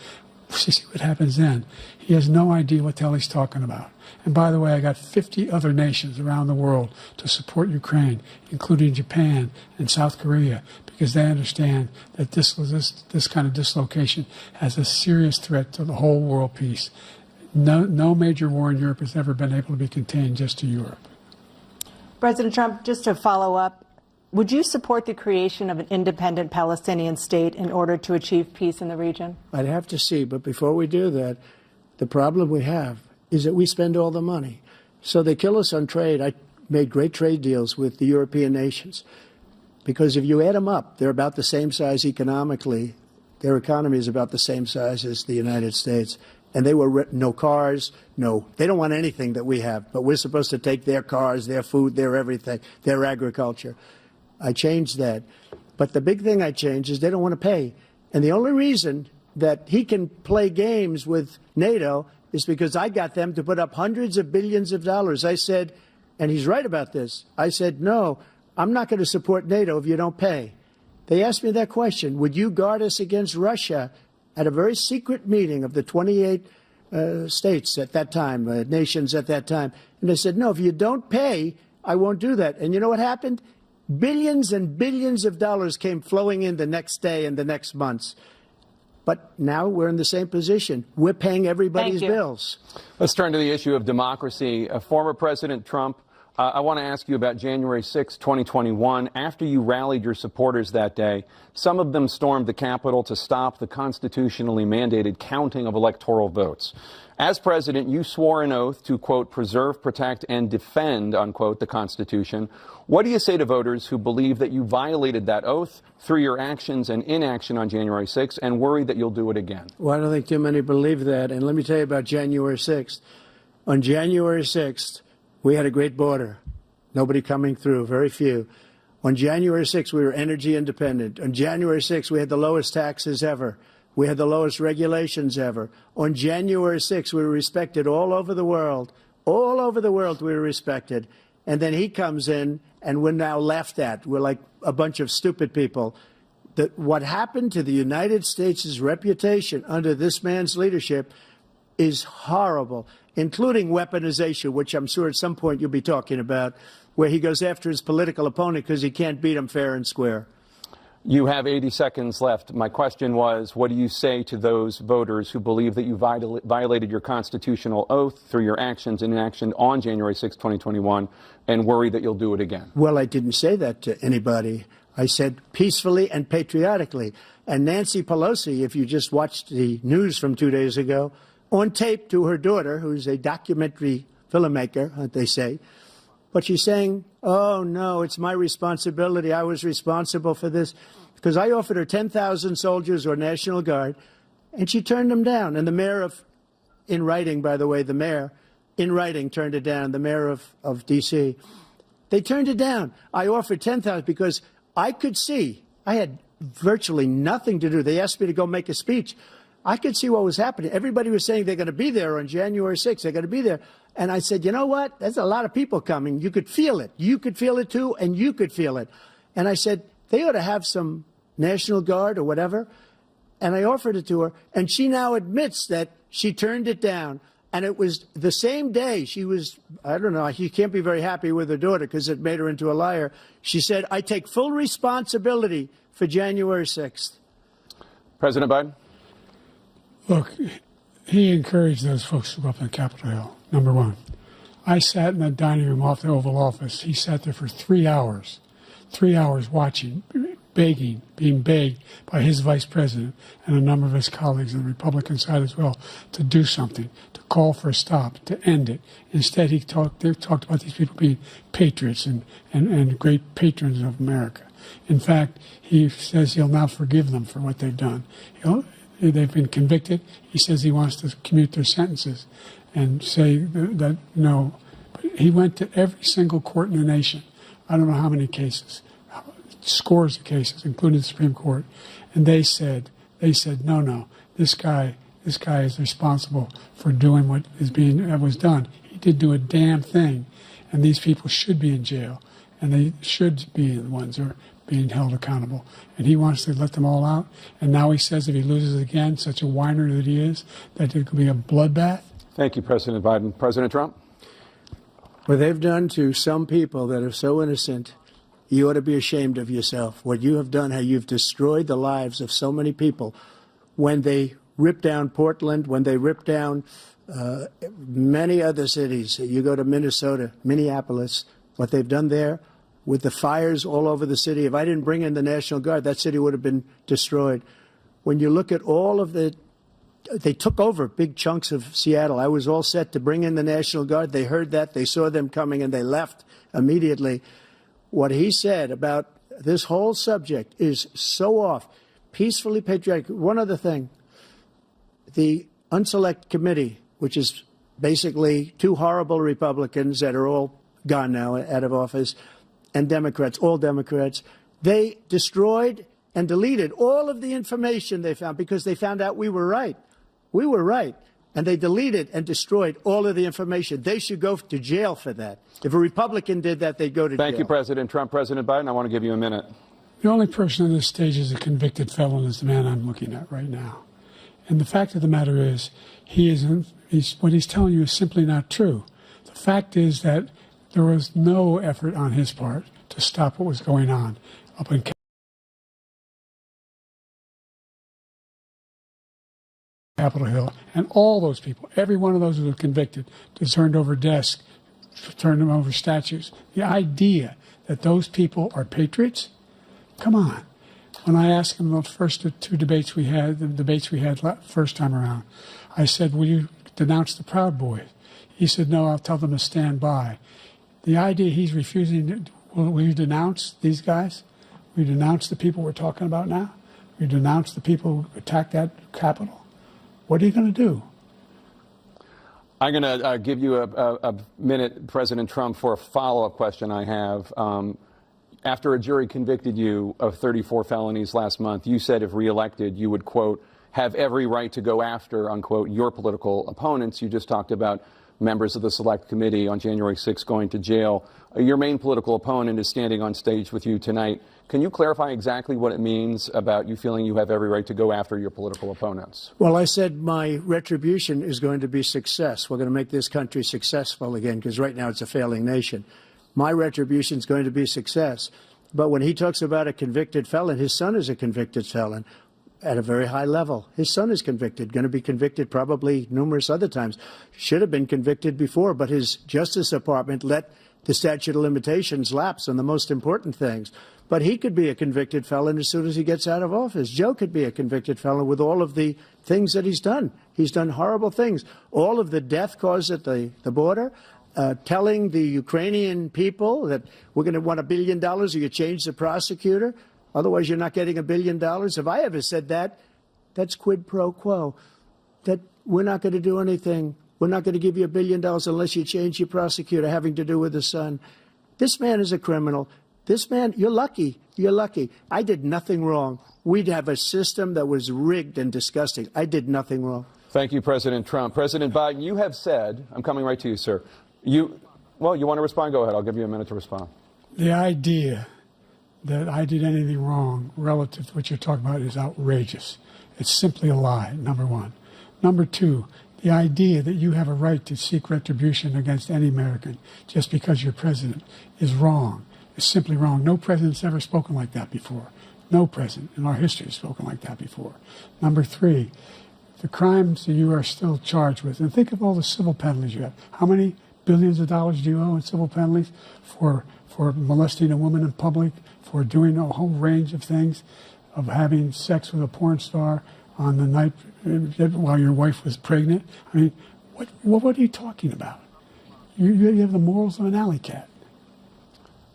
See what happens then. He has no idea what the hell he's talking about. And by the way, I got 50 other nations around the world to support Ukraine, including Japan and South Korea, because they understand that this kind of dislocation has a serious threat to the whole world peace. No major war in Europe has ever been able to be contained just to Europe. President Trump, just to follow up, would you support the creation of an independent Palestinian state in order to achieve peace in the region? I'd have to see, but before we do that, the problem we have is that we spend all the money. So they kill us on trade. I made great trade deals with the European nations because if you add them up, they're about the same size economically. Their economy is about the same size as the United States. And they were no cars, they don't want anything that we have, but we're supposed to take their cars, their food, their everything, their agriculture. I changed that. But the big thing I changed is they don't want to pay. And the only reason that he can play games with NATO is because I got them to put up hundreds of billions of dollars. I said, and he's right about this, I said, no, I'm not going to support NATO if you don't pay. They asked me that question, would you guard us against Russia, at a very secret meeting of the 28 states at that time, nations at that time. And they said, no, if you don't pay, I won't do that. And you know what happened? Billions and billions of dollars came flowing in the next day and the next months. But now we're in the same position. We're paying everybody's bills. Let's turn to the issue of democracy. Former President Trump, I want to ask you about January 6, 2021. After you rallied your supporters that day, some of them stormed the Capitol to stop the constitutionally mandated counting of electoral votes. As president, you swore an oath to, quote, preserve, protect, and defend, unquote, the Constitution. What do you say to voters who believe that you violated that oath through your actions and inaction on January 6th and worry that you'll do it again? Well, I don't think too many believe that. And let me tell you about January 6th. On January 6th, we had a great border. Nobody coming through, very few. On January 6th, we were energy independent. On January 6th, we had the lowest taxes ever. We had the lowest regulations ever. On January 6th, we were respected all over the world. All over the world, we were respected. and then he comes in, and we're now laughed at. We're like a bunch of stupid people. What happened to the United States' reputation under this man's leadership is horrible, including weaponization, which I'm sure at some point you'll be talking about, where he goes after his political opponent because he can't beat him fair and square. You have 80 seconds left. My question was, what do you say to those voters who believe that you violated your constitutional oath through your actions and inaction on January 6, 2021, and worry that you'll do it again? Well, I didn't say that to anybody. I said peacefully and patriotically. And Nancy Pelosi, if you just watched the news from 2 days ago, on tape to her daughter, who's a documentary filmmaker, they say, but she's saying, oh, no, it's my responsibility. I was responsible for this. Because I offered her 10,000 soldiers or National Guard, and she turned them down. And the mayor in writing, by the way, the mayor, in writing, turned it down, the mayor of D.C. They turned it down. I offered 10,000 because I could see, I had virtually nothing to do. They asked me to go make a speech. I could see what was happening. Everybody was saying they're going to be there on January 6th. They're going to be there. And I said, you know what? There's a lot of people coming. You could feel it. You could feel it, too, and you could feel it. And I said, they ought to have some National Guard or whatever. And I offered it to her. And she now admits that she turned it down. And it was the same day she was, I don't know, she can't be very happy with her daughter because it made her into a liar. She said, I take full responsibility for January 6th. President Biden? Look, he encouraged those folks to go up on Capitol Hill, number one. I sat in the dining room off the Oval Office. He sat there for 3 hours watching, begging, being begged by his vice president and a number of his colleagues on the Republican side as well to do something, to call for a stop, to end it. Instead, they talked about these people being patriots and great patrons of America. In fact, he says he'll now forgive them for what they've done. They've been convicted. He says he wants to commute their sentences and say that no. But he went to every single court in the nation. I don't know how many cases, scores of cases, including the Supreme Court, and they said, no, this guy is responsible for doing what was done. He did do a damn thing, and these people should be in jail, and they should be the ones who are being held accountable. And he wants to let them all out. And now he says if he loses again, such a whiner that he is, that it could be a bloodbath. Thank you, President Biden. President Trump? What they've done to some people that are so innocent, you ought to be ashamed of yourself. What you have done, how you've destroyed the lives of so many people. When they ripped down Portland, when they ripped down many other cities, you go to Minnesota, Minneapolis, what they've done there, with the fires all over the city. If I didn't bring in the National Guard, that city would have been destroyed. When you look at all of they took over big chunks of Seattle. I was all set to bring in the National Guard. They heard that. They saw them coming, and they left immediately. What he said about this whole subject is so off. Peacefully patriotic. One other thing. The Unselect Committee, which is basically two horrible Republicans that are all gone now, out of office, and Democrats, all Democrats, they destroyed and deleted all of the information they found because they found out we were right. We were right. And they deleted and destroyed all of the information. They should go to jail for that. If a Republican did that, they'd go to jail. Thank you, President Trump. President Biden, I want to give you a minute. The only person on this stage is a convicted felon is the man I'm looking at right now. And the fact of the matter is, what he's telling you is simply not true. The fact is that there was no effort on his part to stop what was going on up in Capitol Hill. And all those people, every one of those who were convicted, turned over desks, turned them over statues. The idea that those people are patriots? Come on. When I asked him the first two debates we had, first time around, I said, will you denounce the Proud Boys? He said, no, I'll tell them to stand by. The idea he's refusing, will you denounce these guys? Will you denounce the people we're talking about now? Will you denounce the people who attacked that Capitol? What are you going to do? I'm going to give you a minute, President Trump, for a follow-up question I have. After a jury convicted you of 34 felonies last month, you said if reelected, you would, quote, have every right to go after, unquote, your political opponents. You just talked about members of the Select Committee on January 6th going to jail. Your main political opponent is standing on stage with you tonight. Can you clarify exactly what it means about you feeling you have every right to go after your political opponents? Well, I said my retribution is going to be success. We're going to make this country successful again, because right now it's a failing nation. My retribution is going to be success. But when he talks about a convicted felon, his son is a convicted felon at a very high level. His son is convicted, going to be convicted probably numerous other times. Should have been convicted before, but his Justice Department let the statute of limitations lapse on the most important things. But he could be a convicted felon as soon as he gets out of office. Joe could be a convicted felon with all of the things that he's done. He's done horrible things. All of the death caused at the border, telling the Ukrainian people that we're going to want $1 billion or you change the prosecutor. Otherwise, you're not getting $1 billion. If I ever said that, that's quid pro quo. That we're not going to do anything. We're not going to give you $1 billion unless you change your prosecutor having to do with the son. This man is a criminal. This man, you're lucky. You're lucky. I did nothing wrong. We'd have a system that was rigged and disgusting. I did nothing wrong. Thank you, President Trump. President Biden, you have said, I'm coming right to you, sir. You want to respond? Go ahead. I'll give you a minute to respond. The idea that I did anything wrong relative to what you're talking about is outrageous. It's simply a lie, number one. Number two, the idea that you have a right to seek retribution against any American just because you're president is wrong. It's simply wrong. No president's ever spoken like that before. No president in our history has spoken like that before. Number three, the crimes that you are still charged with, and think of all the civil penalties you have. How many billions of dollars do you owe in civil penalties for molesting a woman in public, for doing a whole range of things, of having sex with a porn star on the night while your wife was pregnant? I mean, what are you talking about? You have the morals of an alley cat.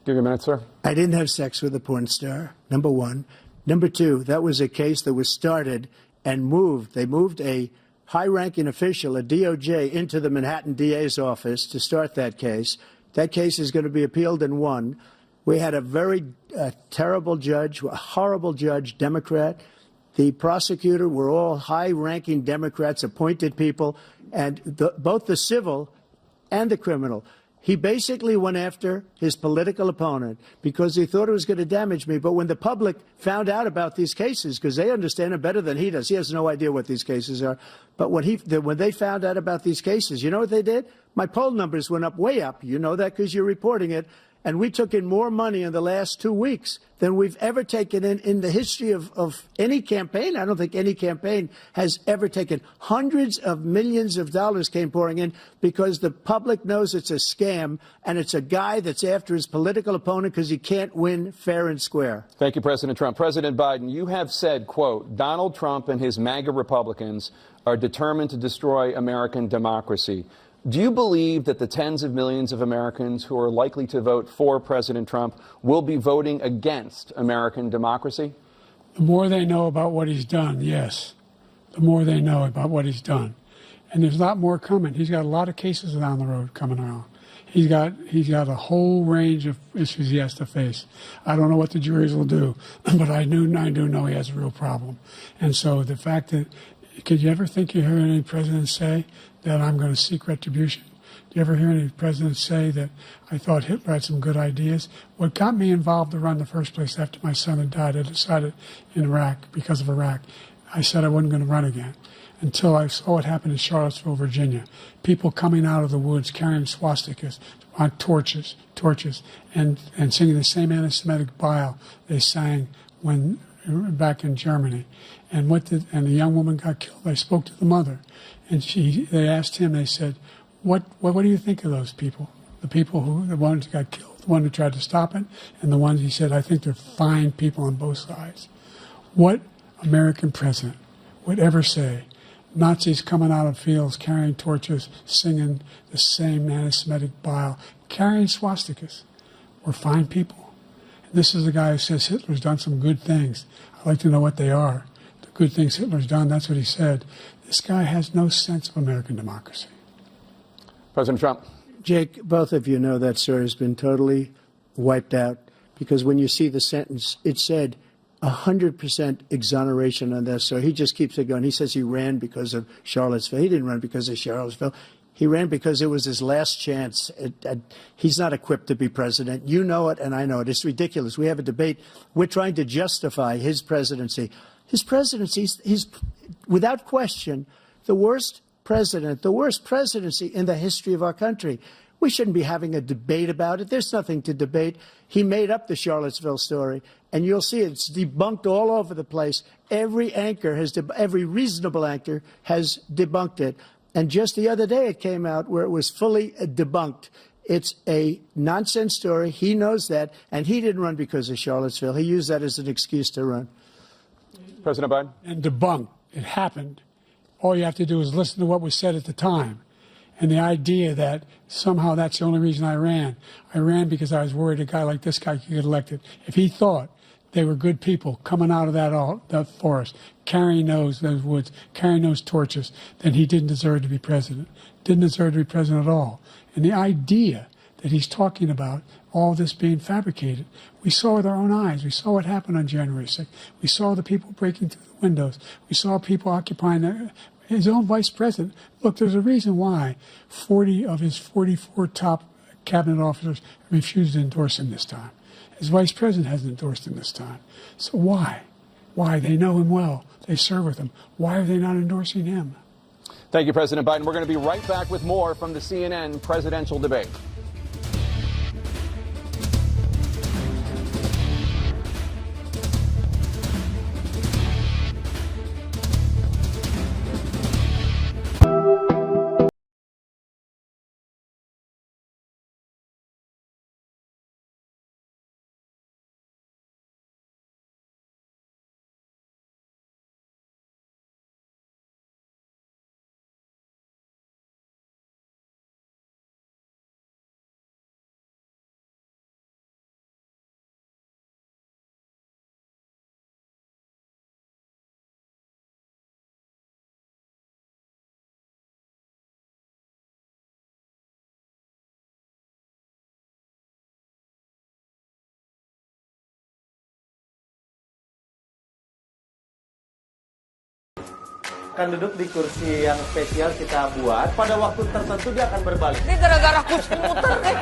Give you a minute, sir. I didn't have sex with a porn star, number one. Number two, that was a case that was started and moved. They moved a high-ranking official, a DOJ, into the Manhattan DA's office to start that case. That case is going to be appealed and won. We had a very terrible judge, a horrible judge, Democrat. The prosecutor were all high-ranking Democrats, appointed people, and both the civil and the criminal. He basically went after his political opponent because he thought it was going to damage me. But when the public found out about these cases, because they understand it better than he does, he has no idea what these cases are. But when they found out about these cases, you know what they did? My poll numbers went up, way up. You know that because you're reporting it. And we took in more money in the last 2 weeks than we've ever taken in the history of any campaign. I don't think any campaign has ever taken. Hundreds of millions of dollars came pouring in because the public knows it's a scam, and it's a guy that's after his political opponent because he can't win fair and square. Thank you, President Trump. President Biden, you have said, quote, Donald Trump and his MAGA Republicans are determined to destroy American democracy. Do you believe that the tens of millions of Americans who are likely to vote for President Trump will be voting against American democracy? The more they know about what he's done, yes. The more they know about what he's done. And there's a lot more coming. He's got a lot of cases down the road coming around. He's got a whole range of issues he has to face. I don't know what the juries will do, but I do know he has a real problem. And so the fact that, could you ever think you heard any president say that I'm going to seek retribution? Do you ever hear any president say that I thought Hitler had some good ideas? What got me involved to run in the first place after my son had died, I decided in Iraq, because of Iraq, I said I wasn't going to run again until I saw what happened in Charlottesville, Virginia. People coming out of the woods carrying swastikas on torches, and singing the same anti-Semitic bile they sang when back in Germany. And the young woman got killed. I spoke to the mother, and they asked him. They said, "What do you think of those people? The ones who got killed, the one who tried to stop it, and the ones," he said, "I think they're fine people on both sides." What American president would ever say Nazis coming out of fields carrying torches, singing the same anti-Semitic bile, carrying swastikas were fine people? And this is a guy who says Hitler's done some good things. I'd like to know what they are. Good things Hitler's done, that's what he said. This guy has no sense of American democracy. President Trump. Jake, both of you know that sir has been totally wiped out, because when you see the sentence, it said 100% exoneration on that sir. He just keeps it going. He says he ran because of Charlottesville. He didn't run because of Charlottesville. He ran because it was his last chance. He's not equipped to be president. You know it, and I know it. It's ridiculous. We have a debate. We're trying to justify his presidency. His presidency, he's without question the worst president, the worst presidency in the history of our country. We shouldn't be having a debate about it. There's nothing to debate. He made up the Charlottesville story, and you'll see it's debunked all over the place. Every reasonable anchor has debunked it. And just the other day it came out where it was fully debunked. It's a nonsense story. He knows that, and he didn't run because of Charlottesville. He used that as an excuse to run. President Biden? And debunked. It happened. All you have to do is listen to what was said at the time. And the idea that somehow that's the only reason I ran because I was worried a guy like this guy could get elected. If he thought they were good people coming out of that forest, carrying those woods, carrying those torches, then he didn't deserve to be president. Didn't deserve to be president at all. And the idea that he's talking about all this being fabricated, we saw with our own eyes. We saw what happened on January 6th. We saw the people breaking through the windows. We saw people occupying his own vice president. Look, there's a reason why 40 of his 44 top cabinet officers refused to endorse him this time. His vice president hasn't endorsed him this time. So why? Why? They know him well. They serve with him. Why are they not endorsing him? Thank you, President Biden. We're going to be right back with more from the CNN presidential debate. Akan duduk di kursi yang spesial kita buat. Pada waktu tertentu dia akan berbalik. Ini gara-gara kursi muter nih.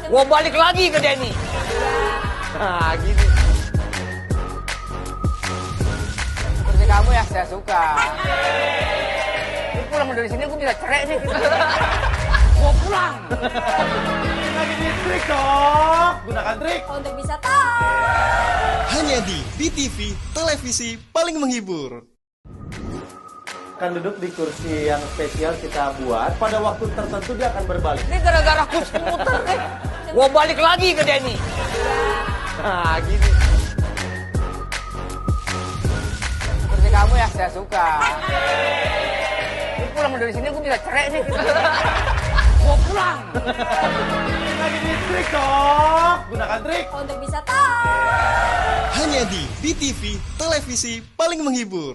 Gua balik lagi ke Denny. Nah, gini. Seperti kamu ya, saya suka. Ini pulang dari sini gue bisa cerai nih. Gua pulang. Lagi di trik dong. Gunakan trik. Untuk bisa tahu. Hanya di IDtv, televisi paling menghibur. Akan duduk di kursi yang spesial kita buat. Pada waktu tertentu dia akan berbalik. Ini gara-gara kursi muter nih. Gua balik lagi ke Denny. Nah, gini. Seperti kamu ya, saya suka. Ini pulang dari sini gue bisa cerai nih. Gua pulang. Lagi di trik dong. Gunakan trik. Untuk bisa tahu. Hanya di IDtv, televisi paling menghibur.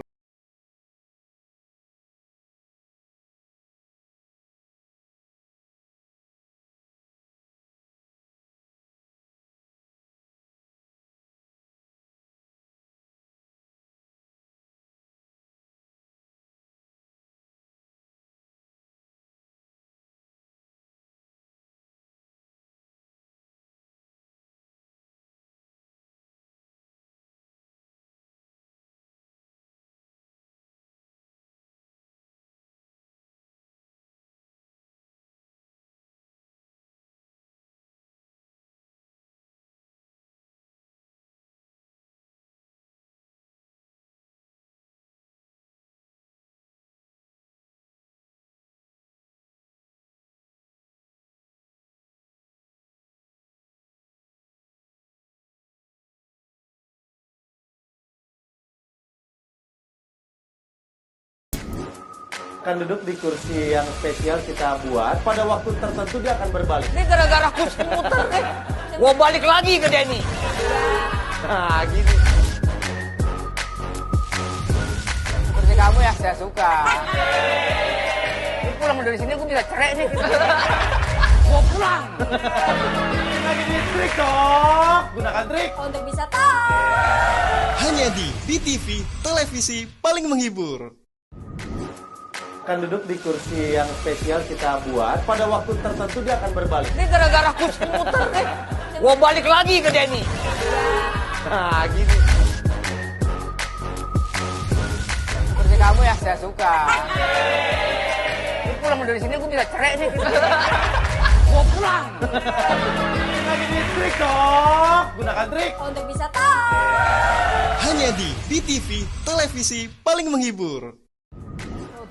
Akan duduk di kursi yang spesial kita buat. Pada waktu tertentu dia akan berbalik. Ini gara-gara kursi muter nih. Gua balik lagi ke Denny. Nah, gini. Seperti kamu ya, saya suka. Ini pulang dari sini gue bisa cerai nih. Gua pulang. Lagi di trik dong. Gunakan trik. Untuk bisa tahu. Hanya di IDtv, televisi paling menghibur. Kan duduk di kursi yang spesial kita buat. Pada waktu tertentu dia akan berbalik. Ini gara-gara kursi muter nih. Gua balik lagi ke Denny. Nah, gini. Kursi kamu ya saya suka. Ini pulang dari sini gue bisa cerai nih. Gua pulang. Lagi di trik dong. Gunakan trik. Untuk bisa tahu. Hanya di BTV, televisi paling menghibur.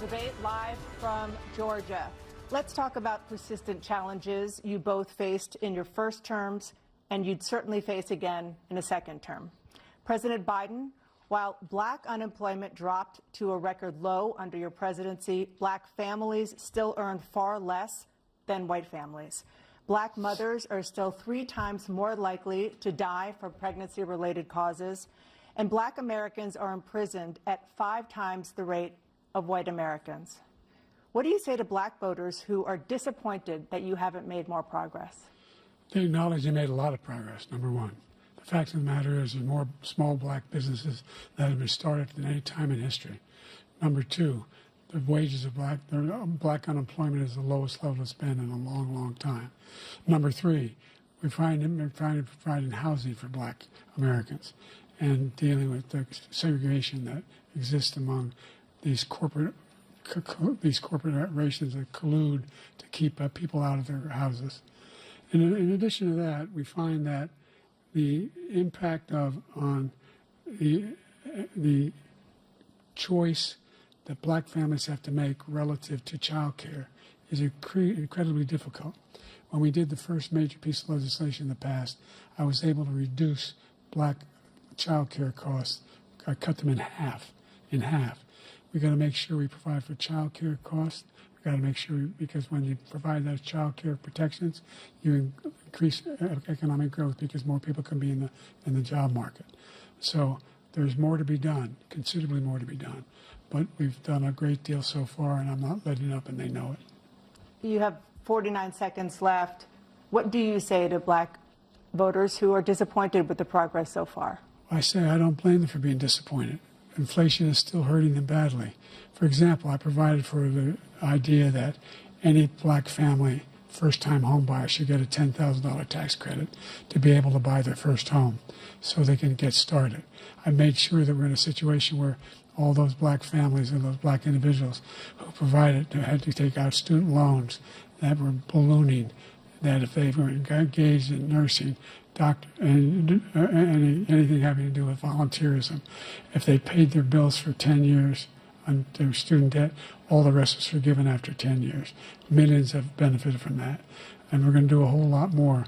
Debate live from Georgia. Let's talk about persistent challenges you both faced in your first terms and you'd certainly face again in a second term. President Biden, while black unemployment dropped to a record low under your presidency, black families still earn far less than white families. Black mothers are still 3 times more likely to die from pregnancy-related causes, and black Americans are imprisoned at 5 times the rate of white Americans. What do you say to black voters who are disappointed that you haven't made more progress? They acknowledge they made a lot of progress, number one. The fact of the matter is there's more small black businesses that have been started than any time in history. Number two, the wages of black unemployment is the lowest level it's been in a long, long time. Number three, we're trying to provide housing for black Americans and dealing with the segregation that exists among these corporations that collude to keep people out of their houses. And in addition to that, we find that the impact on the choice that black families have to make relative to child care is incredibly difficult. When we did the first major piece of legislation in the past, I was able to reduce black child care costs. I cut them in half. We got to make sure we provide for child care costs. We got to make sure, because when you provide those child care protections, you increase economic growth because more people can be in the job market. So there's more to be done, considerably more to be done. But we've done a great deal so far, and I'm not letting up, and they know it. You have 49 seconds left. What do you say to black voters who are disappointed with the progress so far? I say I don't blame them for being disappointed. Inflation is still hurting them badly. For example, I provided for the idea that any black family, first-time home buyer, should get a $10,000 tax credit to be able to buy their first home so they can get started. I made sure that we're in a situation where all those black families and those black individuals who provided had to take out student loans that were ballooning, that if they were engaged in nursing, doctor, and anything having to do with volunteerism, if they paid their bills for 10 years on their student debt, all the rest was forgiven after 10 years. Millions have benefited from that. And we're going to do a whole lot more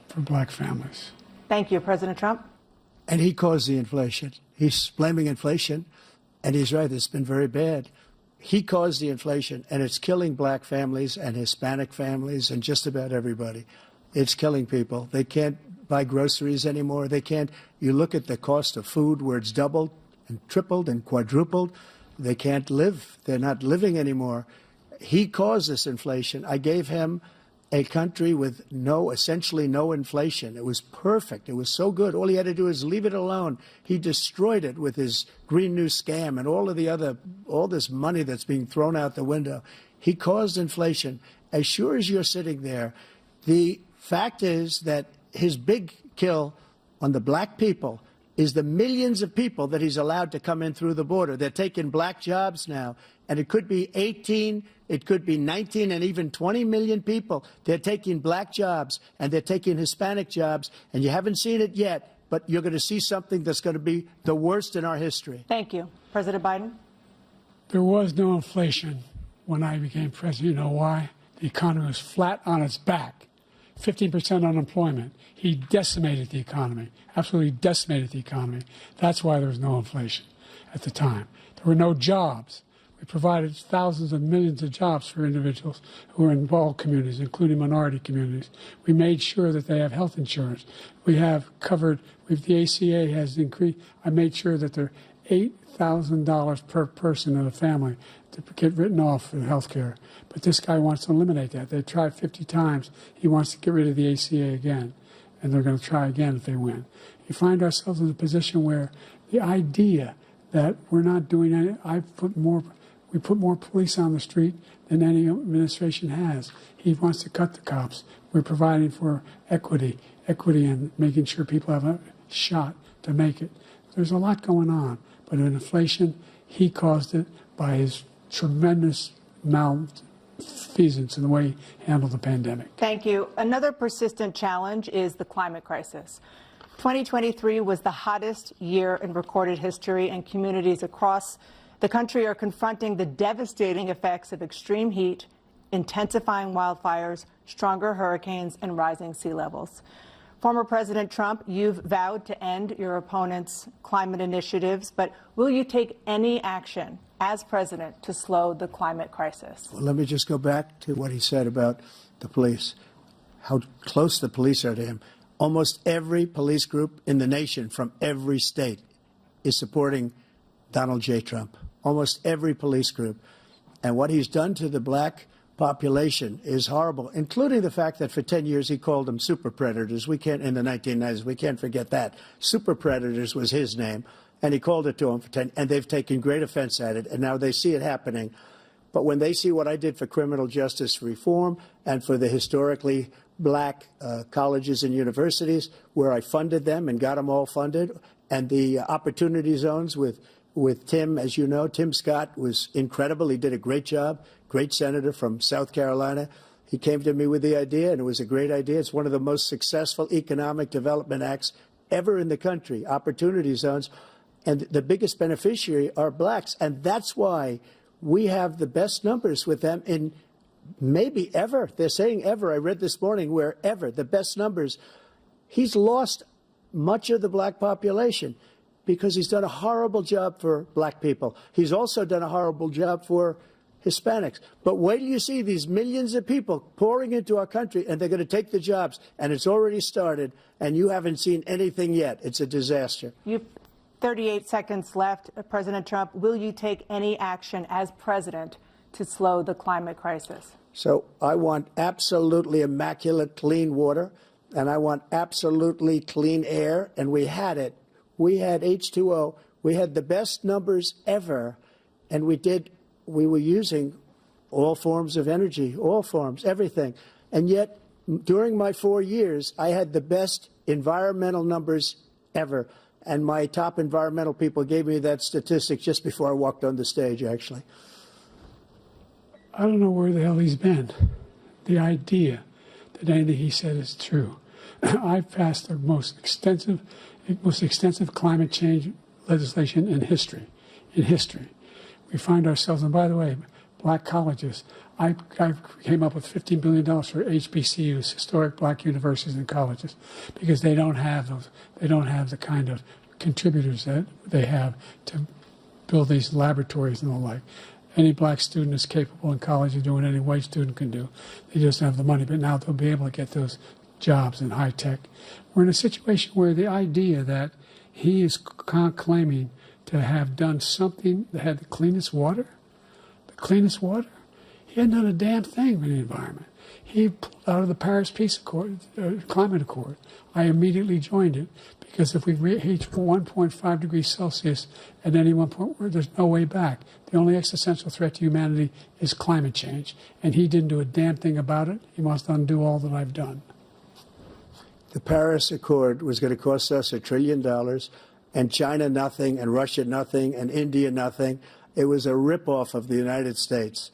for black families. Thank you, President Trump. And he caused the inflation. He's blaming inflation, and he's right, it's been very bad. He caused the inflation, and it's killing black families and Hispanic families and just about everybody. It's killing people. They can't buy groceries anymore. They can't. You look at the cost of food where it's doubled and tripled and quadrupled. They can't live. They're not living anymore. He caused this inflation. I gave him a country with essentially no inflation. It was perfect. It was so good. All he had to do is leave it alone. He destroyed it with his Green New Scam and all this money that's being thrown out the window. He caused inflation. As sure as you're sitting there, the fact is that his big kill on the black people is the millions of people that he's allowed to come in through the border. They're taking black jobs now, and it could be 18, it could be 19, and even 20 million people. They're taking black jobs, and they're taking Hispanic jobs, and you haven't seen it yet, but you're going to see something that's going to be the worst in our history. Thank you. President Biden? There was no inflation when I became president. You know why? The economy was flat on its back. 15% unemployment. He decimated the economy, absolutely decimated the economy. That's why there was no inflation at the time. There were no jobs. We provided thousands of millions of jobs for individuals who are in all communities, including minority communities. We made sure that they have health insurance. We have covered, the ACA has increased. I made sure that they're $8,000 per person in a family to get written off for health care. But this guy wants to eliminate that. They tried 50 times. He wants to get rid of the ACA again, and they're going to try again if they win. You find ourselves in a position where the idea that we're not doing any, I put more We put more police on the street than any administration has. He wants to cut the cops. We're providing for equity and making sure people have a shot to make it. There's a lot going on, but in inflation, he caused it by his tremendous malfeasance in the way he handled the pandemic. Thank you. Another persistent challenge is the climate crisis. 2023 was the hottest year in recorded history, and communities across the country are confronting the devastating effects of extreme heat, intensifying wildfires, stronger hurricanes, and rising sea levels. Former President Trump, you've vowed to end your opponent's climate initiatives, but will you take any action as president to slow the climate crisis? Well, let me just go back to what he said about the police, how close the police are to him. Almost every police group in the nation from every state is supporting Donald J. Trump. Almost every police group. And what he's done to the black population is horrible, including the fact that for 10 years he called them super predators. We can't, in the 1990s, we can't forget that. Super predators was his name, and he called it to them for 10, and they've taken great offense at it, and now they see it happening. But when they see what I did for criminal justice reform and for the historically black colleges and universities, where I funded them and got them all funded, and the opportunity zones with Tim, as you know, Tim Scott was incredible. He did a great job, great senator from South Carolina. He came to me with the idea, and it was a great idea. It's one of the most successful economic development acts ever in the country, opportunity zones. And the biggest beneficiary are blacks. And that's why we have the best numbers with them in maybe ever. They're saying ever. I read this morning where ever, the best numbers. He's lost much of the black population because he's done a horrible job for black people. He's also done a horrible job for Hispanics. But wait till you see these millions of people pouring into our country, and they're going to take the jobs, and it's already started, and you haven't seen anything yet. It's a disaster. You 38 seconds left. President Trump, will you take any action as president to slow the climate crisis? So I want absolutely immaculate clean water, and I want absolutely clean air, and we had it. We had H2O. We had the best numbers ever, and we were using all forms of energy, all forms, everything. And yet, during my 4 years, I had the best environmental numbers ever. And my top environmental people gave me that statistic just before I walked on the stage, actually. I don't know where the hell he's been. The idea that anything he said is true. I've passed the most extensive climate change legislation in history. We find ourselves, and by the way, black colleges. I came up with $15 billion for HBCUs, historic black universities and colleges, because they don't have those. They don't have the kind of contributors that they have to build these laboratories and the like. Any black student is capable in college of doing what any white student can do. They just don't have the money, but now they'll be able to get those jobs in high tech. We're in a situation where the idea that he is claiming to have done something that had the cleanest water, he hadn't done a damn thing for the environment. He pulled out of the Paris Peace Accord, Climate Accord. I immediately joined it because if we reach 1.5 degrees Celsius at any one point, there's no way back. The only existential threat to humanity is climate change, and he didn't do a damn thing about it. He must undo all that I've done. The Paris Accord was going to cost us $1 trillion, and China nothing, and Russia nothing, and India nothing. It was a ripoff of the United States.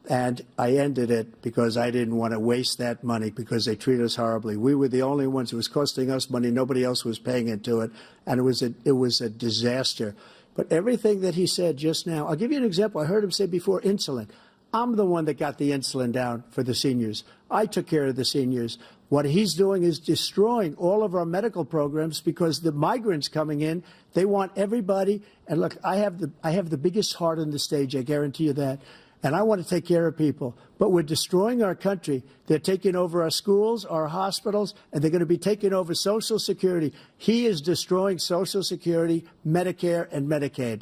And I ended it because I didn't want to waste that money because they treat us horribly. We were the only ones who was costing us money. Nobody else was paying into it. And it was a disaster. But everything that he said just now, I'll give you an example. I heard him say before insulin. I'm the one that got the insulin down for the seniors. I took care of the seniors. What he's doing is destroying all of our medical programs because the migrants coming in, they want everybody. And look, I have the biggest heart on the stage. I guarantee you that. And I want to take care of people. But we're destroying our country. They're taking over our schools, our hospitals, and they're going to be taking over Social Security. He is destroying Social Security, Medicare, and Medicaid.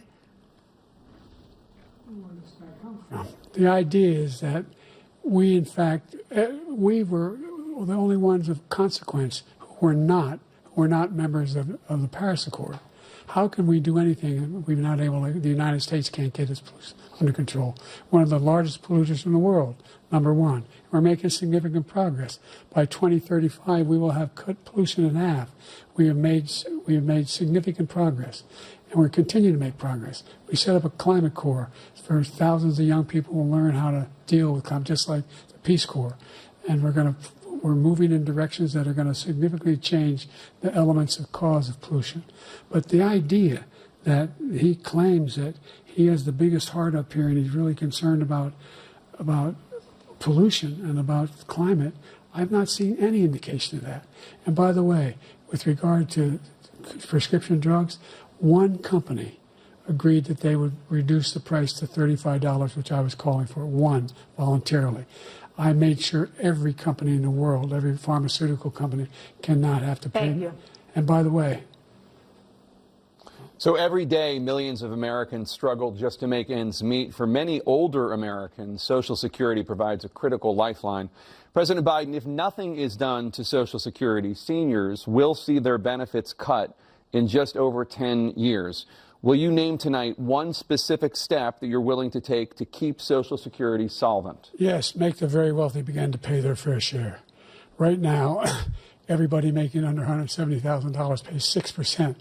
The idea is that we, in fact, we were the only ones of consequence who were not members of the Paris Accord. How can we do anything? We're not able to, the United States can't get its pollution under control. One of the largest polluters in the world, number one. We're making significant progress. By 2035, we will have cut pollution in half. We have made significant progress, and we're continuing to make progress. We set up a climate corps for thousands of young people who learn how to deal with climate, just like the Peace Corps. And we're moving in directions that are going to significantly change the elements of cause of pollution. But the idea that he claims that he has the biggest heart up here and he's really concerned about pollution and about climate, I've not seen any indication of that. And by the way, with regard to prescription drugs, one company agreed that they would reduce the price to $35, which I was calling for, one, voluntarily. I made sure every company in the world, every pharmaceutical company, cannot have to pay. Thank you. And by the way, so every day, millions of Americans struggle just to make ends meet. For many older Americans, Social Security provides a critical lifeline. President Biden, if nothing is done to Social Security, seniors will see their benefits cut in just over 10 years. Will you name tonight one specific step that you're willing to take to keep Social Security solvent? yes, make the very wealthy begin to pay their fair share. Right now, everybody making under $170,000 pays 6%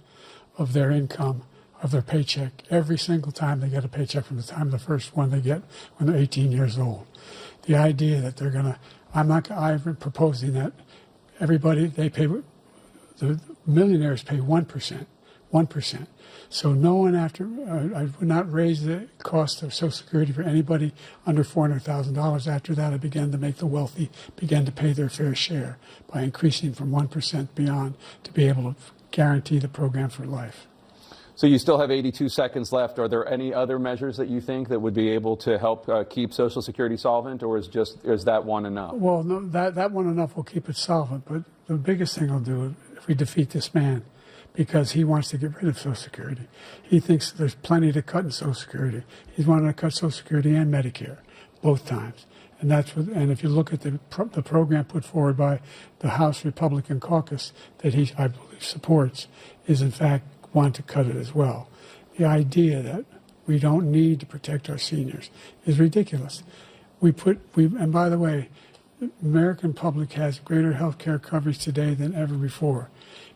of their income, of their paycheck, every single time they get a paycheck from the time of the first one they get when they're 18 years old. The idea that they're going to, I've been proposing that everybody, the millionaires pay 1%. So no one I would not raise the cost of Social Security for anybody under $400,000. After that, I began to make the wealthy begin to pay their fair share by increasing from 1% beyond to be able to guarantee the program for life. So you still have 82 seconds left. Are there any other measures that you think that would be able to help keep Social Security solvent, or is that one enough? Well, no, that one enough will keep it solvent. But the biggest thing I'll do if we defeat this man, because he wants to get rid of Social Security. He thinks there's plenty to cut in Social Security. He's wanting to cut Social Security and Medicare, both times. And and if you look at the program put forward by the House Republican caucus that I believe supports, is in fact want to cut it as well. The idea that we don't need to protect our seniors is ridiculous. And by the way, the American public has greater health care coverage today than ever before.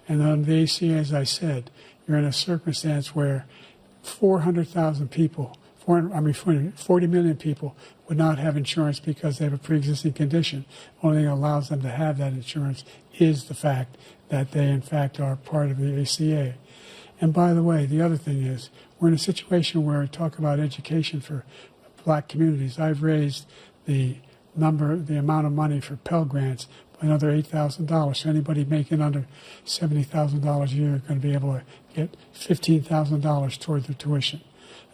And on the ACA, as I said, you're in a circumstance where 400,000 people, 40 million people would not have insurance because they have a pre-existing condition. The only thing that allows them to have that insurance is the fact that they, in fact, are part of the ACA. And by the way, the other thing is, we're in a situation where I talk about education for black communities. I've raised the amount of money for Pell Grants by another $8,000. So anybody making under $70,000 a year is going to be able to get $15,000 toward their tuition.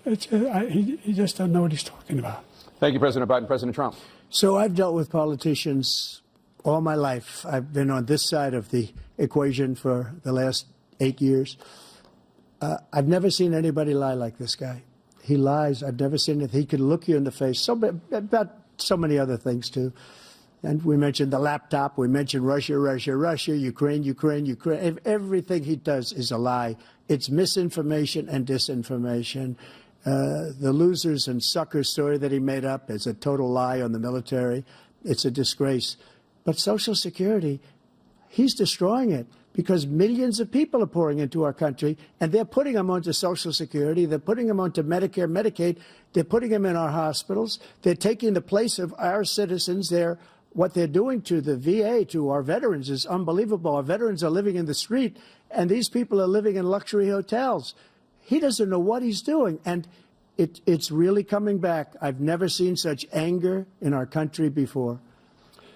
He just doesn't know what he's talking about. Thank you, President Biden. President Trump. So I've dealt with politicians all my life. I've been on this side of the equation for the last 8 years. I've never seen anybody lie like this guy. He lies. I've never seen it. He can look you in the face. About so many other things, too. And we mentioned the laptop. We mentioned Russia, Ukraine. Everything he does is a lie. It's misinformation and disinformation. The losers and suckers story that he made up is a total lie on the military. It's a disgrace. But Social Security, he's destroying it because millions of people are pouring into our country, and they're putting them onto Social Security. They're putting them onto Medicare, Medicaid. They're putting them in our hospitals. They're taking the place of our citizens. What they're doing to the VA, to our veterans, is unbelievable. Our veterans are living in the street, and these people are living in luxury hotels. He doesn't know what he's doing, and it's really coming back. I've never seen such anger in our country before.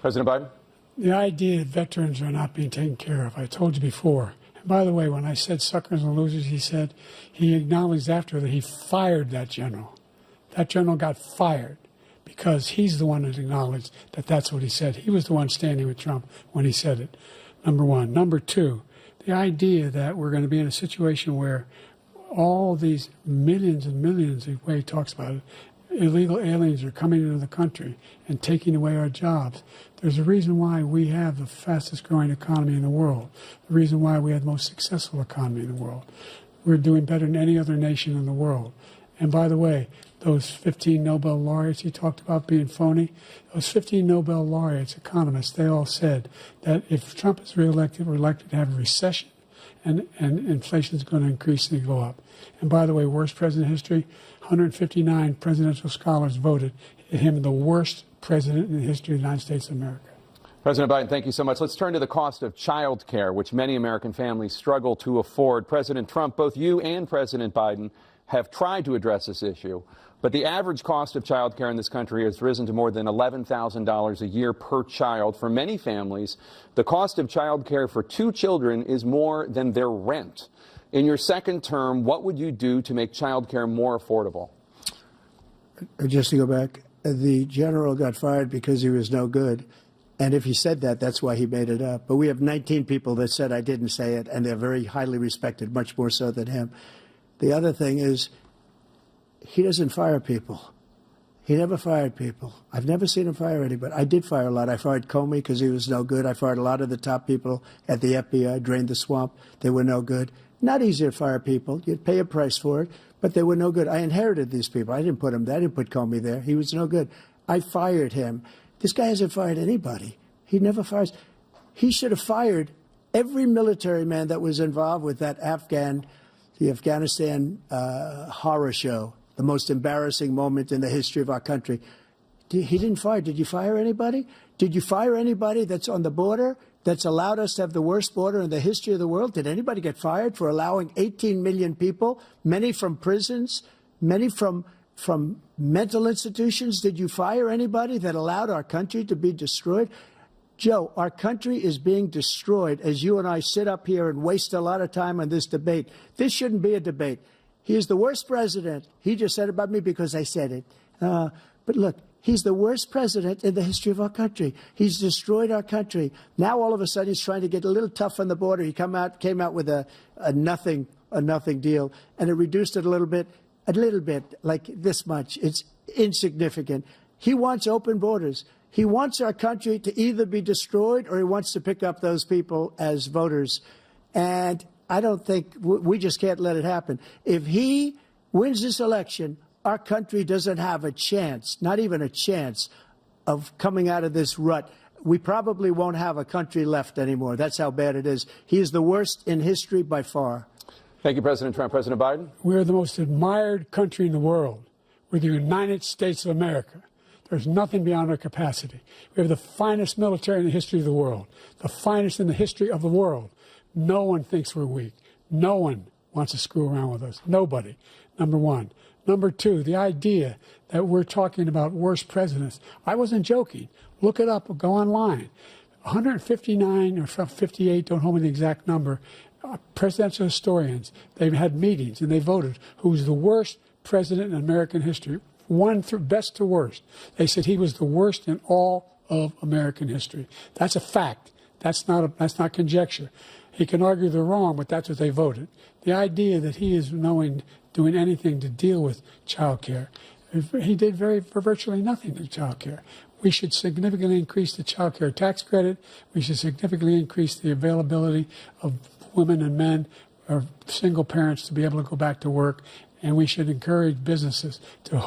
President Biden? The idea that veterans are not being taken care of, I told you before. And by the way, when I said suckers and losers, he acknowledged after that he fired that general. That general got fired because he's the one that acknowledged that that's what he said. He was the one standing with Trump when he said it, number one. Number two, the idea that we're going to be in a situation where all these millions and millions, the way he talks about it, illegal aliens are coming into the country and taking away our jobs. There's a reason why we have the fastest growing economy in the world, the reason why we have the most successful economy in the world. We're doing better than any other nation in the world. And by the way, those 15 Nobel laureates he talked about being phony, those 15 Nobel laureates, economists, they all said that if Trump is reelected, we're likely to have a recession and inflation is going to increasingly go up. And by the way, worst president in history, 159 presidential scholars voted him the worst president in the history of the United States of America. President Biden, thank you so much. Let's turn to the cost of child care, which many American families struggle to afford. President Trump, both you and President Biden have tried to address this issue, but the average cost of child care in this country has risen to more than $11,000 a year per child. For many families, the cost of child care for 2 children is more than their rent. In your second term, what would you do to make child care more affordable? Just to go back, the general got fired because he was no good. And if he said that, that's why he made it up. But we have 19 people that said I didn't say it, and they're very highly respected, much more so than him. The other thing is, he doesn't fire people. He never fired people. I've never seen him fire anybody. I did fire a lot. I fired Comey because he was no good. I fired a lot of the top people at the FBI, drained the swamp. They were no good. Not easy to fire people. You'd pay a price for it, but they were no good. I inherited these people. I didn't put him there. I didn't put Comey there. He was no good. I fired him. This guy hasn't fired anybody. He never fires. He should have fired every military man that was involved with that the Afghanistan horror show, the most embarrassing moment in the history of our country. He didn't fire. Did you fire anybody? Did you fire anybody that's on the border, that's allowed us to have the worst border in the history of the world? Did anybody get fired for allowing 18 million people, many from prisons, many from mental institutions? Did you fire anybody that allowed our country to be destroyed? Joe, our country is being destroyed as you and I sit up here and waste a lot of time on this debate. This shouldn't be a debate. He is the worst president. He just said about me because I said it. But look, he's the worst president in the history of our country. He's destroyed our country. Now all of a sudden he's trying to get a little tough on the border. He came out with a nothing deal, and it reduced it a little bit, like this much. It's insignificant. He wants open borders. He wants our country to either be destroyed or he wants to pick up those people as voters. And I don't think we just can't let it happen. If he wins this election, our country doesn't have a chance, not even a chance, of coming out of this rut. We probably won't have a country left anymore. That's how bad it is. He is the worst in history by far. Thank you, President Trump. President Biden? We're the most admired country in the world. We're the United States of America. There's nothing beyond our capacity. We have the finest military in the history of the world, the finest in the history of the world. No one thinks we're weak. No one wants to screw around with us. Nobody, number one. Number two, the idea that we're talking about worst presidents. I wasn't joking. Look it up or go online. 159 or 58, don't hold me the exact number, presidential historians, they've had meetings and they voted who's the worst president in American history. One through best to worst. They said he was the worst in all of American history. That's a fact. That's not conjecture. He can argue they're wrong, but that's what they voted. The idea that he is doing anything to deal with child care, he did virtually nothing to child care. We should significantly increase the child care tax credit. We should significantly increase the availability of women and men or single parents to be able to go back to work. And we should encourage businesses to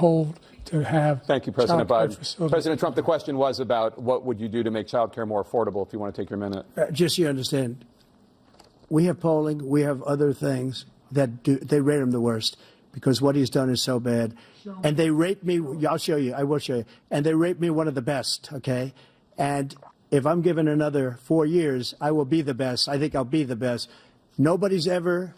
have. Thank you, President Biden. President Trump, the question was about what would you do to make child care more affordable, if you want to take your minute. Just so you understand, we have polling, we have other things that they rate him the worst because what he's done is so bad. And they rate me, I'll show you, I will show you, and they rate me one of the best, okay? And if I'm given another 4 years, I will be the best. I think I'll be the best. Nobody's ever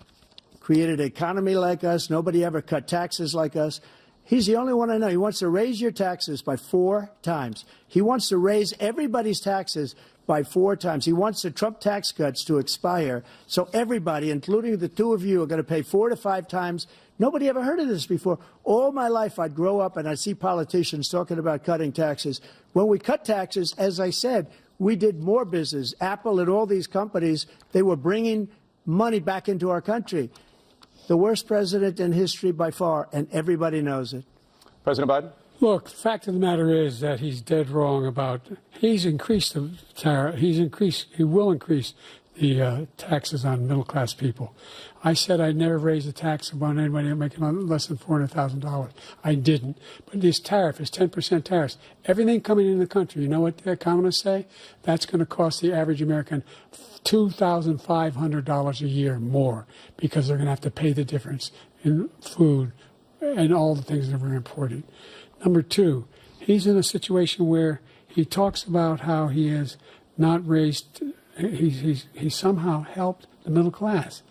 created an economy like us. Nobody ever cut taxes like us. He's the only one I know. He wants to raise your taxes by 4 times. He wants to raise everybody's taxes by 4 times. He wants the Trump tax cuts to expire. So everybody, including the two of you, are going to pay 4 to 5 times. Nobody ever heard of this before. All my life, I'd grow up and I'd see politicians talking about cutting taxes. When we cut taxes, as I said, we did more business. Apple and all these companies, they were bringing money back into our country. The worst president in history by far, and everybody knows it. President Biden? Look, the fact of the matter is that he's dead wrong about, he's increased the tariff, he will increase the taxes on middle-class people. I said I'd never raise a tax on anybody making less than $400,000. I didn't. But this tariff is 10% tariffs. Everything coming in the country, you know what the economists say? That's going to cost the average American $2,500 a year more, because they're going to have to pay the difference in food and all the things that are very important. Number two, he's in a situation where he talks about how he has not raised, he somehow helped the middle class.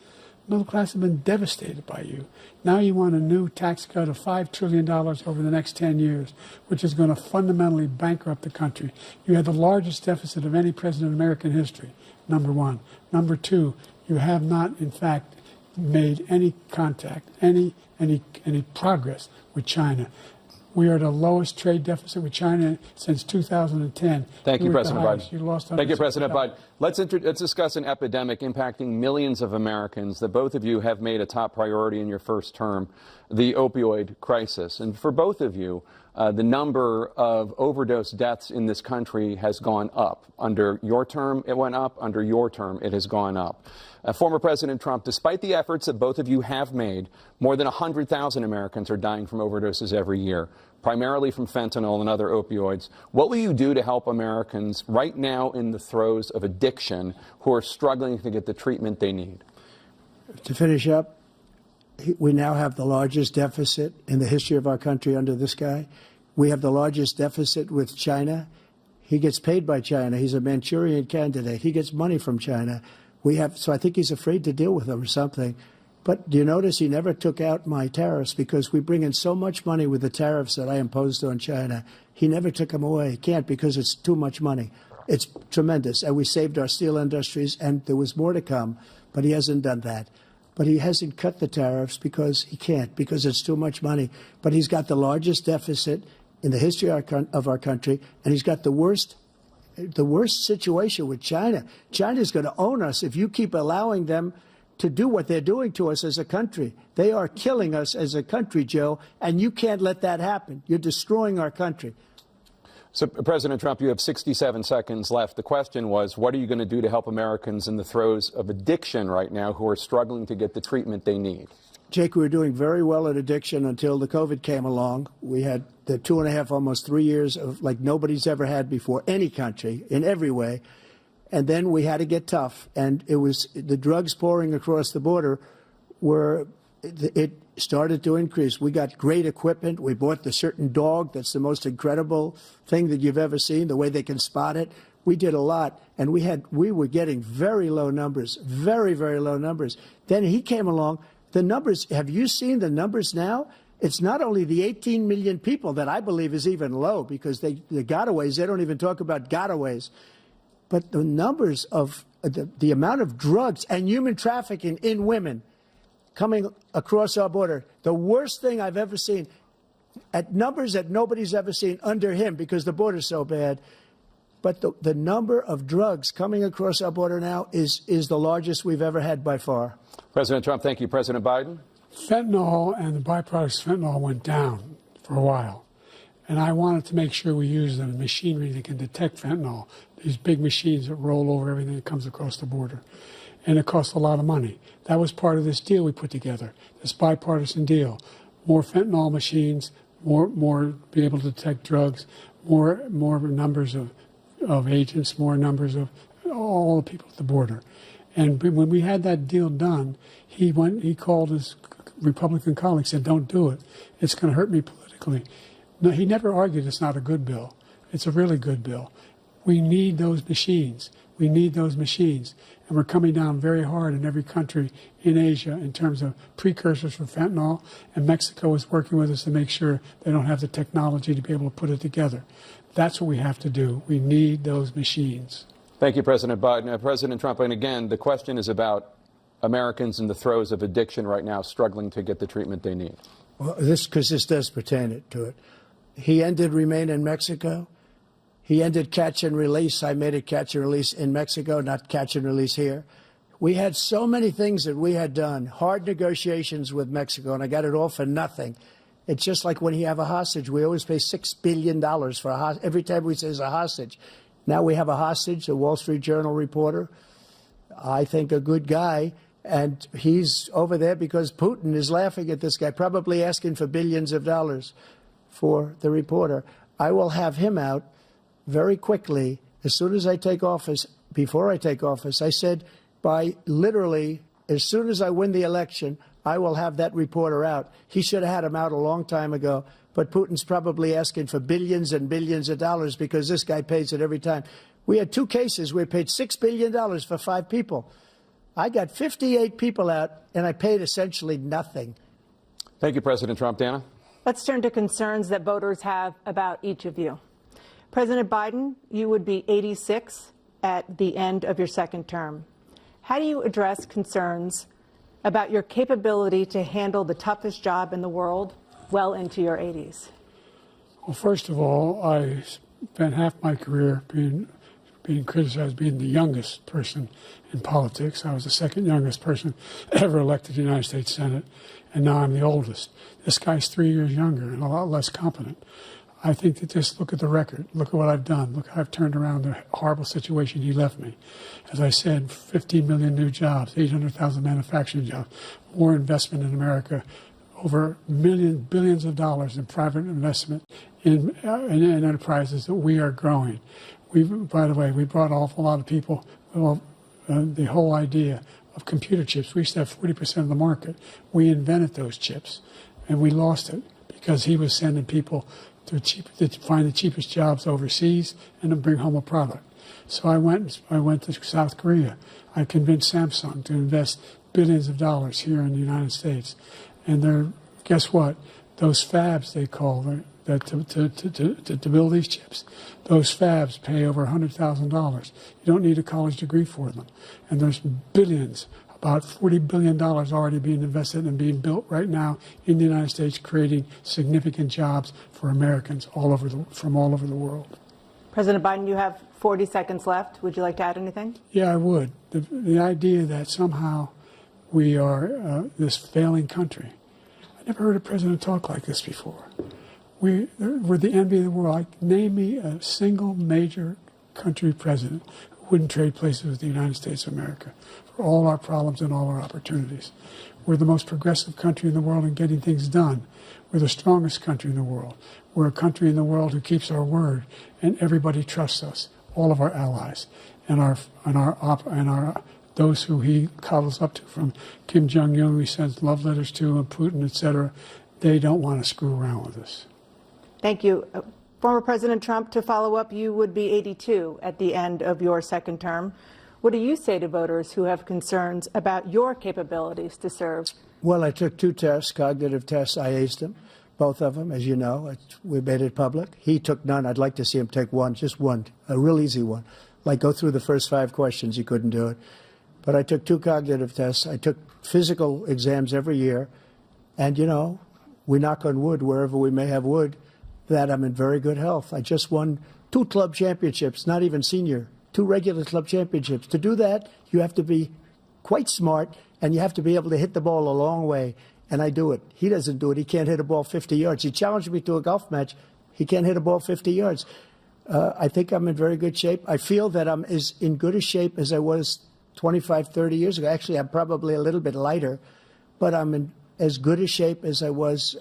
The middle class have been devastated by you. Now you want a new tax cut of $5 trillion over the next 10 years, which is going to fundamentally bankrupt the country. You had the largest deficit of any president in American history, number one. Number two, you have not, in fact, made any contact, any progress with China. We are the lowest trade deficit with China since 2010. Thank you, President Biden. You lost Thank you, President Biden. Let's discuss an epidemic impacting millions of Americans that both of you have made a top priority in your first term, the opioid crisis. And for both of you, the number of overdose deaths in this country has gone up. Under your term, it went up. Under your term, it has gone up. Former President Trump, despite the efforts that both of you have made, more than 100,000 Americans are dying from overdoses every year, primarily from fentanyl and other opioids. What will you do to help Americans right now in the throes of addiction who are struggling to get the treatment they need? To finish up, we now have the largest deficit in the history of our country under this guy. We have the largest deficit with China. He gets paid by China. He's a Manchurian candidate. He gets money from China. So I think he's afraid to deal with them or something. But do you notice he never took out my tariffs, because we bring in so much money with the tariffs that I imposed on China. He never took them away. He can't, because it's too much money. It's tremendous. And we saved our steel industries, and there was more to come, but he hasn't done that. But he hasn't cut the tariffs because he can't, because it's too much money. But he's got the largest deficit in the history of our country, and he's got the worst situation with China. China's going to own us if you keep allowing them to do what they're doing to us as a country. They are killing us as a country, Joe, and you can't let that happen. You're destroying our country. So, President Trump, you have 67 seconds left. The question was, what are you going to do to help Americans in the throes of addiction right now who are struggling to get the treatment they need? Jake, we were doing very well at addiction until the COVID came along. We had the 2.5, almost 3 years of like nobody's ever had before, any country, in every way. And then we had to get tough. And it was the drugs pouring across the border it started to increase. We got great equipment. We bought the certain dog that's the most incredible thing that you've ever seen, the way they can spot it. We did a lot, and we were getting very low numbers, very, very low numbers. Then he came along. The numbers, have you seen the numbers now? It's not only the 18 million people that I believe is even low, because the gotaways, they don't even talk about gotaways. But the numbers of the amount of drugs and human trafficking in women coming across our border, the worst thing I've ever seen, at numbers that nobody's ever seen under him, because the border's so bad. But the number of drugs coming across our border now is the largest we've ever had by far. President Trump, thank you. President Biden? Fentanyl and the byproducts of fentanyl went down for a while. And I wanted to make sure we use the machinery that can detect fentanyl, these big machines that roll over everything that comes across the border. And it costs a lot of money. That was part of this deal we put together, this bipartisan deal. More fentanyl machines, more be able to detect drugs, more numbers of agents, more numbers of all the people at the border. And when we had that deal done, he called his Republican colleagues, said, "Don't do it. It's going to hurt me politically." No, he never argued it's not a good bill. It's a really good bill. We need those machines. We need those machines. And we're coming down very hard in every country in Asia in terms of precursors for fentanyl. And Mexico is working with us to make sure they don't have the technology to be able to put it together. That's what we have to do. We need those machines. Thank you, President Biden. President Trump, and again, the question is about Americans in the throes of addiction right now struggling to get the treatment they need. Well, this does pertain to it. He ended Remain in Mexico. He ended catch and release. I made it catch and release in Mexico, not catch and release here. We had so many things that we had done, hard negotiations with Mexico, and I got it all for nothing. It's just like when you have a hostage. We always pay $6 billion for a hostage. Every time we say it's a hostage. Now we have a hostage, a Wall Street Journal reporter. I think, a good guy. And he's over there because Putin is laughing at this guy, probably asking for billions of dollars for the reporter. I will have him out very quickly as soon as I take office. Before I take office, I said by literally as soon as I win the election, I will have that reporter out. He should have had him out a long time ago. But Putin's probably asking for billions and billions of dollars because this guy pays it every time. We had 2 cases where we paid $6 billion for 5 people. I got 58 people out, and I paid essentially nothing. Thank you, President Trump. Dana? Let's turn to concerns that voters have about each of you. President Biden, you would be 86 at the end of your second term. How do you address concerns about your capability to handle the toughest job in the world well into your 80s? Well, first of all, I spent half my career being criticized being the youngest person in politics. I was the second youngest person ever elected to the United States Senate, and now I'm the oldest. This guy's 3 years younger and a lot less competent. I think that just look at the record. Look at what I've done. Look how I've turned around the horrible situation he left me. As I said, 15 million new jobs, 800,000 manufacturing jobs, more investment in America, over billions of dollars in private investment in enterprises that we are growing. By the way, we brought an awful lot of people. Well, the whole idea of computer chips, we used to have 40% of the market. We invented those chips, and we lost it because he was sending people to find the cheapest jobs overseas and then bring home a product. So I went to South Korea. I convinced Samsung to invest billions of dollars here in the United States. And guess what? Those fabs, they call them, to build these chips, those fabs pay over $100,000. You don't need a college degree for them. And there's billions, about $40 billion already being invested and being built right now in the United States, creating significant jobs for Americans from all over the world. President Biden, you have 40 seconds left. Would you like to add anything? Yeah, I would. The idea that somehow we are this failing country. I never heard a president talk like this before. We're the envy of the world. Name me a single major country president who wouldn't trade places with the United States of America for all our problems and all our opportunities. We're the most progressive country in the world in getting things done. We're the strongest country in the world. We're a country in the world who keeps our word, and everybody trusts us, all of our allies, and those who he coddles up to, from Kim Jong-un, who he sends love letters to, and Putin, etc. They don't want to screw around with us. Thank you. Former President Trump, to follow up, you would be 82 at the end of your second term. What do you say to voters who have concerns about your capabilities to serve? Well, I took 2 tests, cognitive tests. I aced them, both of them, as you know. We made it public. He took none. I'd like to see him take one, just one, a real easy one. Like go through the first 5 questions. He couldn't do it. But I took 2 cognitive tests. I took physical exams every year. And, you know, we knock on wood wherever we may have wood, that I'm in very good health. I just won 2 club championships, not even senior, 2 regular club championships. To do that, you have to be quite smart, and you have to be able to hit the ball a long way, and I do it. He doesn't do it. He can't hit a ball 50 yards. He challenged me to a golf match. He can't hit a ball 50 yards. I think I'm in very good shape. I feel that I'm as in good a shape as I was 25, 30 years ago. Actually, I'm probably a little bit lighter, but I'm in as good a shape as I was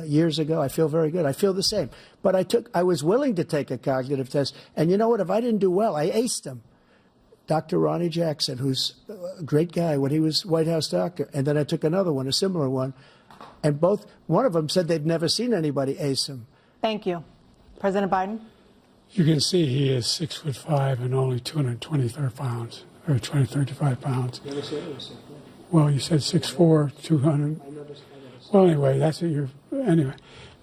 years ago. I feel very good. I feel the same. But I was willing to take a cognitive test. And you know what? If I didn't do well, I aced him. Dr. Ronnie Jackson, who's a great guy when he was White House doctor. And then I took another one, a similar one. And one of them said they'd never seen anybody ace him. Thank you. President Biden? You can see he is 6'5" and only 223 pounds, or 235 pounds. You never said it was 6'4". Well, you said 6'4", 200. Well, anyway, anyway,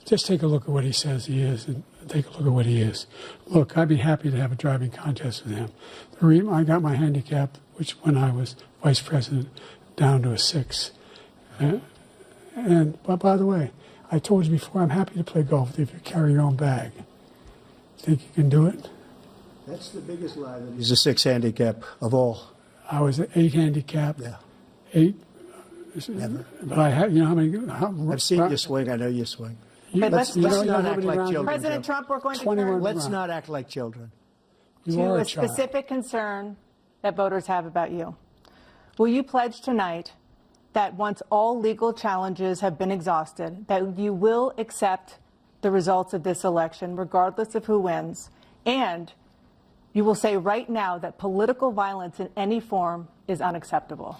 just take a look at what he says he is and take a look at what he is. Look, I'd be happy to have a driving contest with him. The reason I got my handicap, which when I was vice president, down to a 6. But by the way, I told you before, I'm happy to play golf with you if you carry your own bag. Think you can do it? That's the biggest lie. He's a 6 handicap of all. I was an 8 handicap. Yeah. 8. Never. But I had, you know how many? I've seen you swing. I know you swing. Let's not act like children. President Trump, we're going to 21 turn Let's not act like children. You to are a a child. specific concern that voters have about you. Will you pledge tonight that once all legal challenges have been exhausted, that you will accept the results of this election, regardless of who wins, and you will say right now that political violence in any form is unacceptable?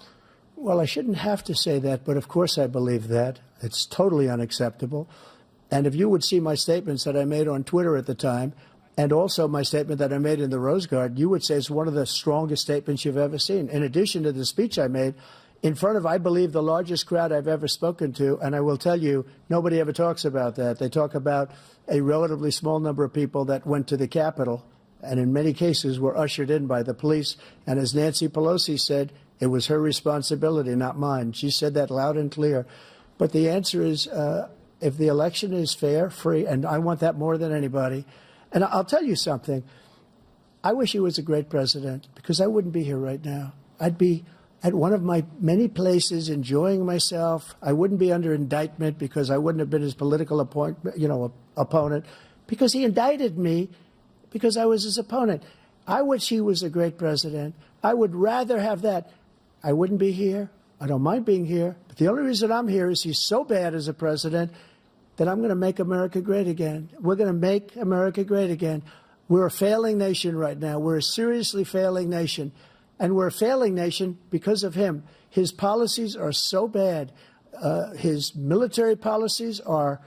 Well, I shouldn't have to say that, but of course I believe that. It's totally unacceptable. And if you would see my statements that I made on Twitter at the time, and also my statement that I made in the Rose Garden, you would say it's one of the strongest statements you've ever seen. In addition to the speech I made in front of, I believe, the largest crowd I've ever spoken to, and I will tell you, nobody ever talks about that. They talk about a relatively small number of people that went to the Capitol, and in many cases were ushered in by the police. And as Nancy Pelosi said, it was her responsibility, not mine. She said that loud and clear. But the answer is, if the election is fair, free, and I want that more than anybody. And I'll tell you something. I wish he was a great president, because I wouldn't be here right now. I'd be at one of my many places enjoying myself. I wouldn't be under indictment because I wouldn't have been his political opponent, because he indicted me because I was his opponent. I wish he was a great president. I would rather have that. I wouldn't be here. I don't mind being here. But the only reason I'm here is he's so bad as a president that I'm going to make America great again. We're going to make America great again. We're a failing nation right now. We're a seriously failing nation. And we're a failing nation because of him. His policies are so bad. His military policies are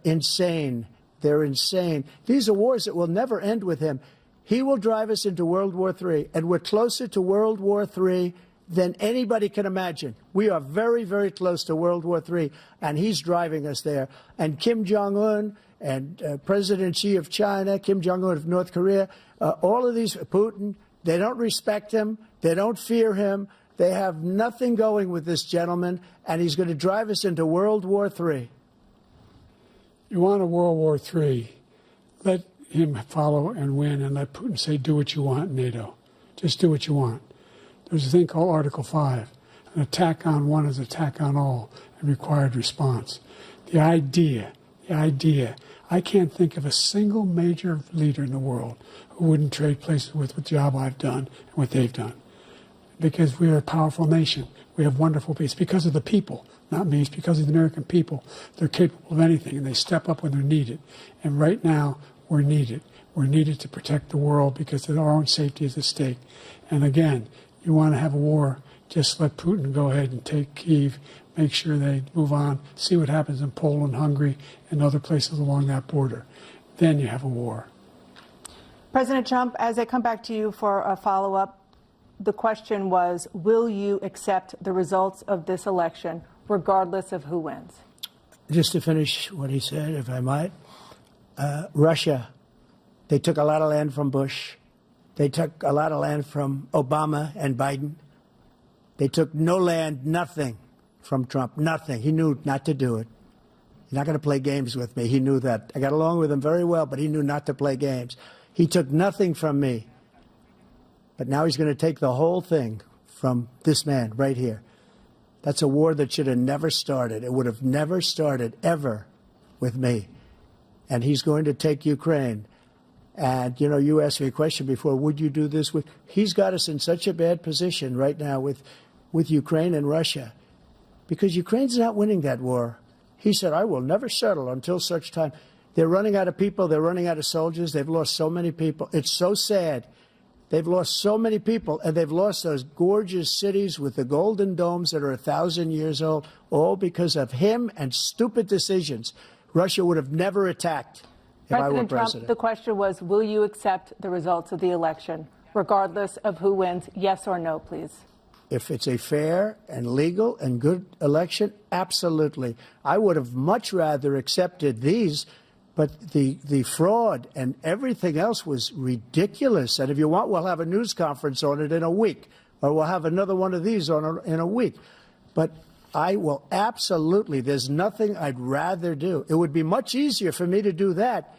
insane. They're insane. These are wars that will never end with him. He will drive us into World War III, and we're closer to World War III than anybody can imagine. We are very, very close to World War III, and he's driving us there. And Kim Jong-un and President Xi of China, Kim Jong-un of North Korea, all of these, Putin, they don't respect him. They don't fear him. They have nothing going with this gentleman, and he's going to drive us into World War III. You want a World War III, let him follow and win, and let Putin say, do what you want, NATO. Just do what you want. There's a thing called Article 5. An attack on one is an attack on all, and required response. The idea, I can't think of a single major leader in the world who wouldn't trade places with the job I've done and what they've done. Because we are a powerful nation. We have wonderful people. It's because of the people, not me. It's because of the American people. They're capable of anything, and they step up when they're needed. And right now, we're needed. We're needed to protect the world because our own safety is at stake. And again, you want to have a war, just let Putin go ahead and take Kyiv, make sure they move on, see what happens in Poland, Hungary, and other places along that border. Then you have a war. President Trump, as I come back to you for a follow-up, the question was, will you accept the results of this election, regardless of who wins? Just to finish what he said, if I might, Russia, they took a lot of land from Bush. They took a lot of land from Obama and Biden. They took no land, nothing from Trump, nothing. He knew not to do it. He's not going to play games with me. He knew that. I got along with him very well, but he knew not to play games. He took nothing from me. But now he's going to take the whole thing from this man right here. That's a war that should have never started. It would have never started ever with me. And he's going to take Ukraine. And, you know, you asked me a question before, would you do this with? He's got us in such a bad position right now with Ukraine and Russia, because Ukraine's not winning that war. He said, I will never settle until such time. They're running out of people. They're running out of soldiers. They've lost so many people. It's so sad. They've lost so many people, and they've lost those gorgeous cities with the golden domes that are 1,000 years old, all because of him and stupid decisions. Russia would have never attacked if I were president. President Trump, the question was, will you accept the results of the election, regardless of who wins? Yes or no, please. If it's a fair and legal and good election, absolutely. I would have much rather accepted these, but the fraud and everything else was ridiculous. And if you want, we'll have a news conference on it in a week, or we'll have another one of these in a week. But I will absolutely, there's nothing I'd rather do. It would be much easier for me to do that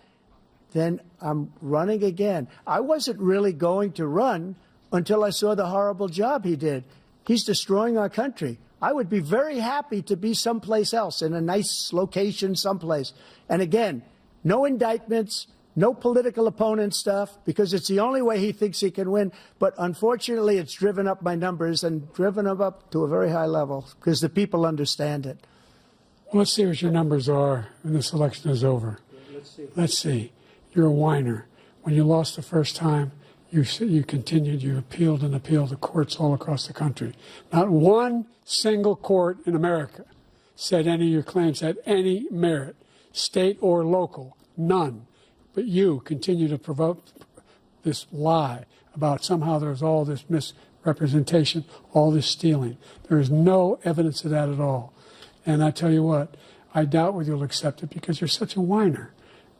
than I'm running again. I wasn't really going to run until I saw the horrible job he did. He's destroying our country. I would be very happy to be someplace else, in a nice location someplace. And again, no indictments, No political opponent stuff, because it's the only way he thinks he can win. But unfortunately, it's driven up my numbers and driven them up to a very high level because the people understand it. Well, let's see what your numbers are when this election is over. Let's see. You're a whiner. When you lost the first time, you continued, you appealed and appealed to courts all across the country. Not one single court in America said any of your claims had any merit, state or local, none. But you continue to provoke this lie about somehow there's all this misrepresentation, all this stealing. There is no evidence of that at all. And I tell you what, I doubt whether you'll accept it because you're such a whiner.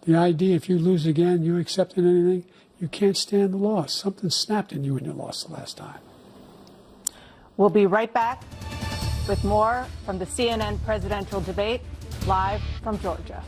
The idea if you lose again, you accepting anything, you can't stand the loss. Something snapped in you when you lost the last time. We'll be right back with more from the CNN presidential debate, live from Georgia.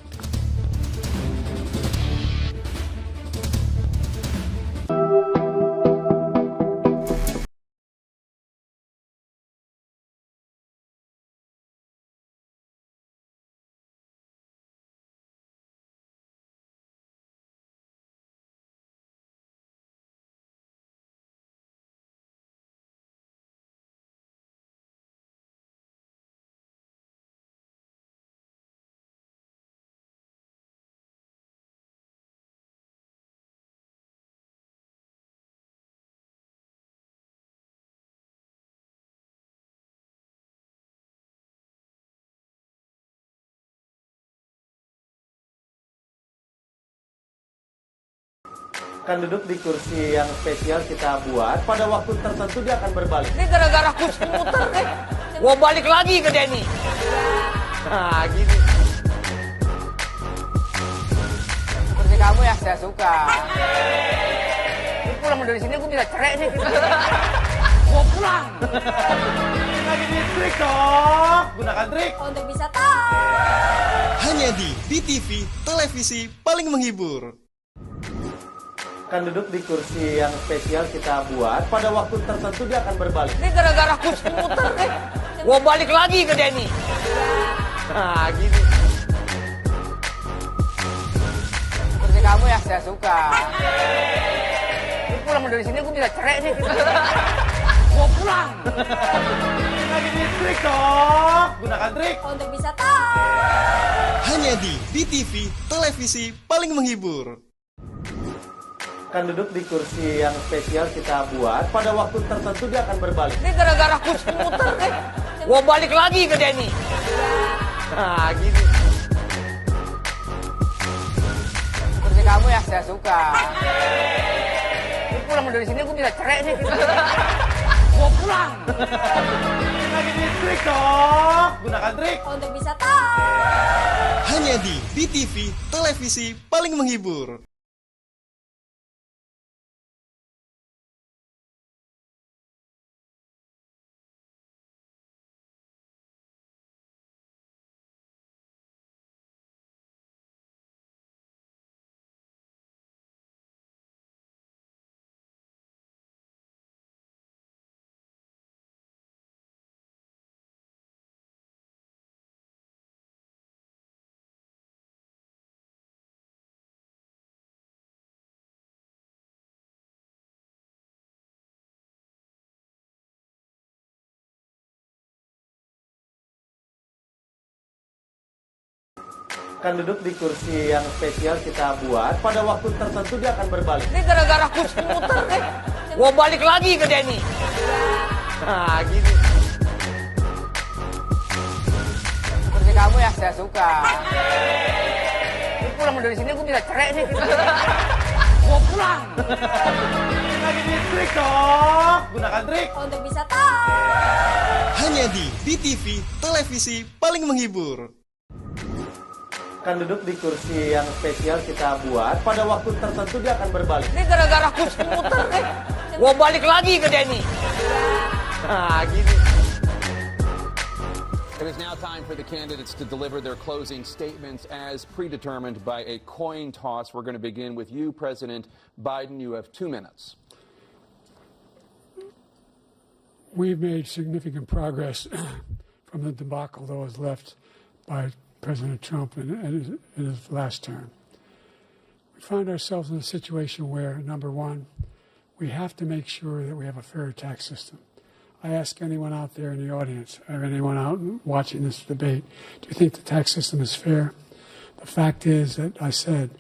Akan duduk di kursi yang spesial kita buat. Pada waktu tertentu dia akan berbalik. Ini gara-gara kursi muter nih. Gua balik lagi ke Denny. Nah, gini. Kursi kamu ya saya suka. Ini pulang dari sini gue bisa cerai nih. Gua pulang. Lagi di trik dong. Gunakan trik. Untuk bisa tahu. Hanya di BTV, televisi paling menghibur. Akan duduk di kursi yang spesial kita buat. Pada waktu tertentu dia akan berbalik. Ini gara-gara kursi muter nih. Gua balik lagi ke Denny. Nah, gini. Kursi kamu ya saya suka. Ini pulang dari sini gue bisa cerai nih. Gua pulang. Lagi di trik dong. Gunakan trik. Untuk bisa tahu. Hanya di BTV, televisi paling menghibur. Akan duduk di kursi yang spesial kita buat. Pada waktu tertentu dia akan berbalik. Ini gara-gara kursi muter nih. Gua balik lagi ke Denny. Nah, gini. Kursi kamu ya saya suka. Ini pulang dari sini gue bisa cerai nih. Gua pulang. Lagi di trik dong. Gunakan trik. Untuk bisa tahu. Hanya di BTV, televisi paling menghibur. Akan duduk di kursi yang spesial kita buat. Pada waktu tertentu dia akan berbalik. Ini gara-gara kursi muter nih. Gua balik lagi ke Denny. Nah, gini. Kursi kamu ya saya suka. Ini pulang dari sini gue bisa cerai nih. Gua pulang. Lagi di trik dong. Gunakan trik. Untuk bisa tahu. Hanya di BTV, televisi paling menghibur. Akan duduk di kursi yang spesial kita buat. Pada waktu tertentu dia akan berbalik. Ini gara-gara kursi muter nih. Gua balik lagi ke Denny. Nah, gini. It is now time for the candidates to deliver their closing statements as predetermined by a coin toss. We're going to begin with you, President Biden. You have 2 minutes. We've made significant progress from the debacle that was left by President Trump in his last term. find ourselves in a situation where, number one, we have to make sure that we have a fair tax system. I ask anyone out there in the audience, or anyone out watching this debate, do you think the tax system is fair? The fact is that I said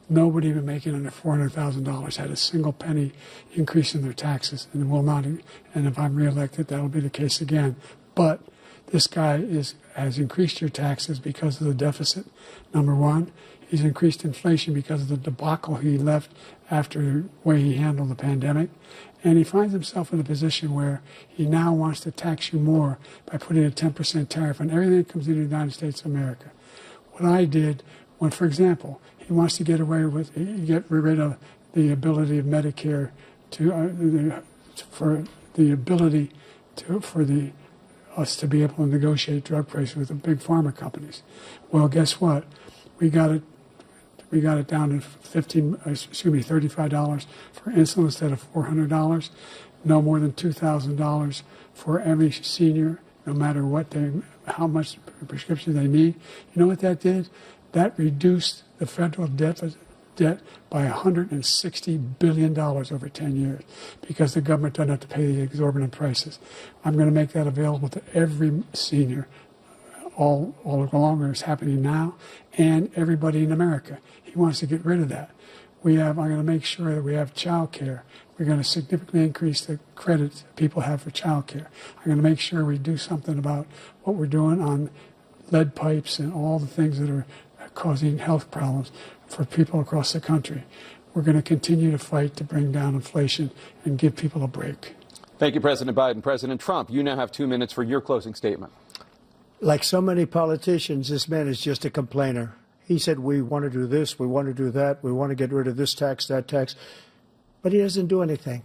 nobody even making under $400,000 had a single penny increase in their taxes, and will not. And if I'm reelected, that'll be the case again. But this guy has increased your taxes because of the deficit. Number one, he's increased inflation because of the debacle he left after the way he handled the pandemic. And he finds himself in a position where he now wants to tax you more by putting a 10% tariff on everything that comes into the United States of America. What I did, when, for example, he wants to get rid of the ability of Medicare us to be able to negotiate drug prices with the big pharma companies. Well, guess what? We got it down to $35 for insulin instead of $400. No more than $2,000 for every senior, no matter how much prescription they need. You know what that did? That reduced the federal debt by $160 billion over 10 years because the government doesn't have to pay the exorbitant prices. I'm going to make that available to every senior all along, it's happening now, and everybody in America. He wants to get rid of that. I'm going to make sure that we have child care. We're going to significantly increase the credit people have for child care. I'm going to make sure we do something about what we're doing on lead pipes and all the things that are causing health problems for people across the country. We're going to continue to fight to bring down inflation and give people a break. Thank you, President Biden. President Trump, you now have 2 minutes for your closing statement. Like so many politicians, this man is just a complainer. He said, we want to do this, we want to do that, we want to get rid of this tax, that tax. But he doesn't do anything.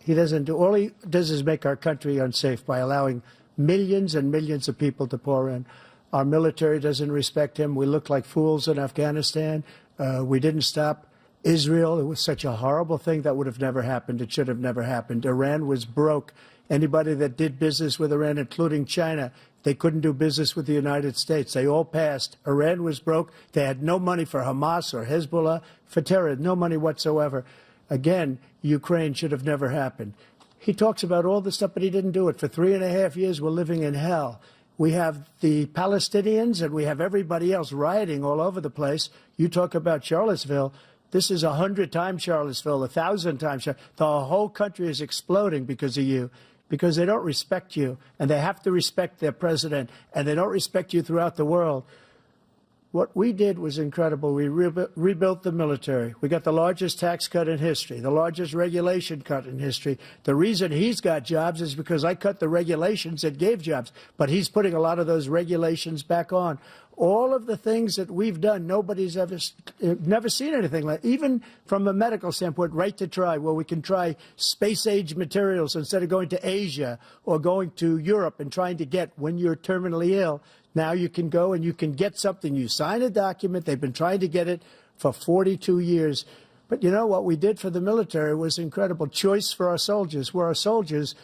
All he does is make our country unsafe by allowing millions and millions of people to pour in. Our military doesn't respect him. We look like fools in Afghanistan. We didn't stop Israel. It was such a horrible thing that would have never happened. It should have never happened. Iran was broke. Anybody that did business with Iran, including China, they couldn't do business with the United States. They all passed. Iran was broke. They had no money for Hamas or Hezbollah, for terror, no money whatsoever. Again, Ukraine should have never happened. He talks about all this stuff, but he didn't do it. For 3.5 years, we're living in hell. We have the Palestinians and we have everybody else rioting all over the place. You talk about Charlottesville. This is 100 times Charlottesville, 1,000 times. The whole country is exploding because of you, because they don't respect you, and they have to respect their president, and they don't respect you throughout the world. What we did was incredible. We rebuilt the military. We got the largest tax cut in history, the largest regulation cut in history. The reason he's got jobs is because I cut the regulations that gave jobs, but he's putting a lot of those regulations back on. All of the things that we've done, nobody's never seen anything like. Even from a medical standpoint, right to try, where we can try space-age materials instead of going to Asia or going to Europe and trying to get when you're terminally ill. Now you can go and you can get something. You sign a document. They've been trying to get it for 42 years. But you know what we did for the military was incredible. Choice for our soldiers, where our soldiers,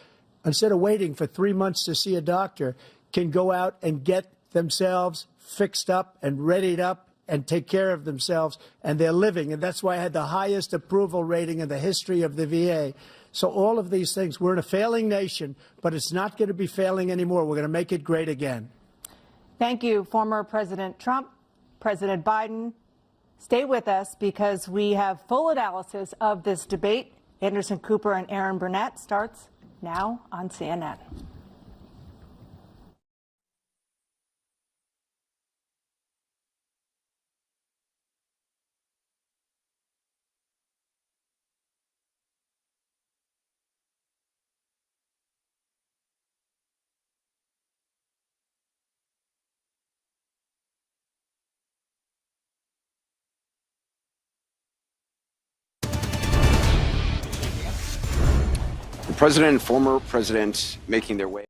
instead of waiting for 3 months to see a doctor, can go out and get themselves fixed up and readied up and take care of themselves, and they're living. And that's why I had the highest approval rating in the history of the VA. So all of these things, we're in a failing nation, but it's not going to be failing anymore. We're going to make it great again. Thank you, former President Trump, President Biden. Stay with us because we have full analysis of this debate. Anderson Cooper and Aaron Burnett starts now on CNN. The president and former president making their way.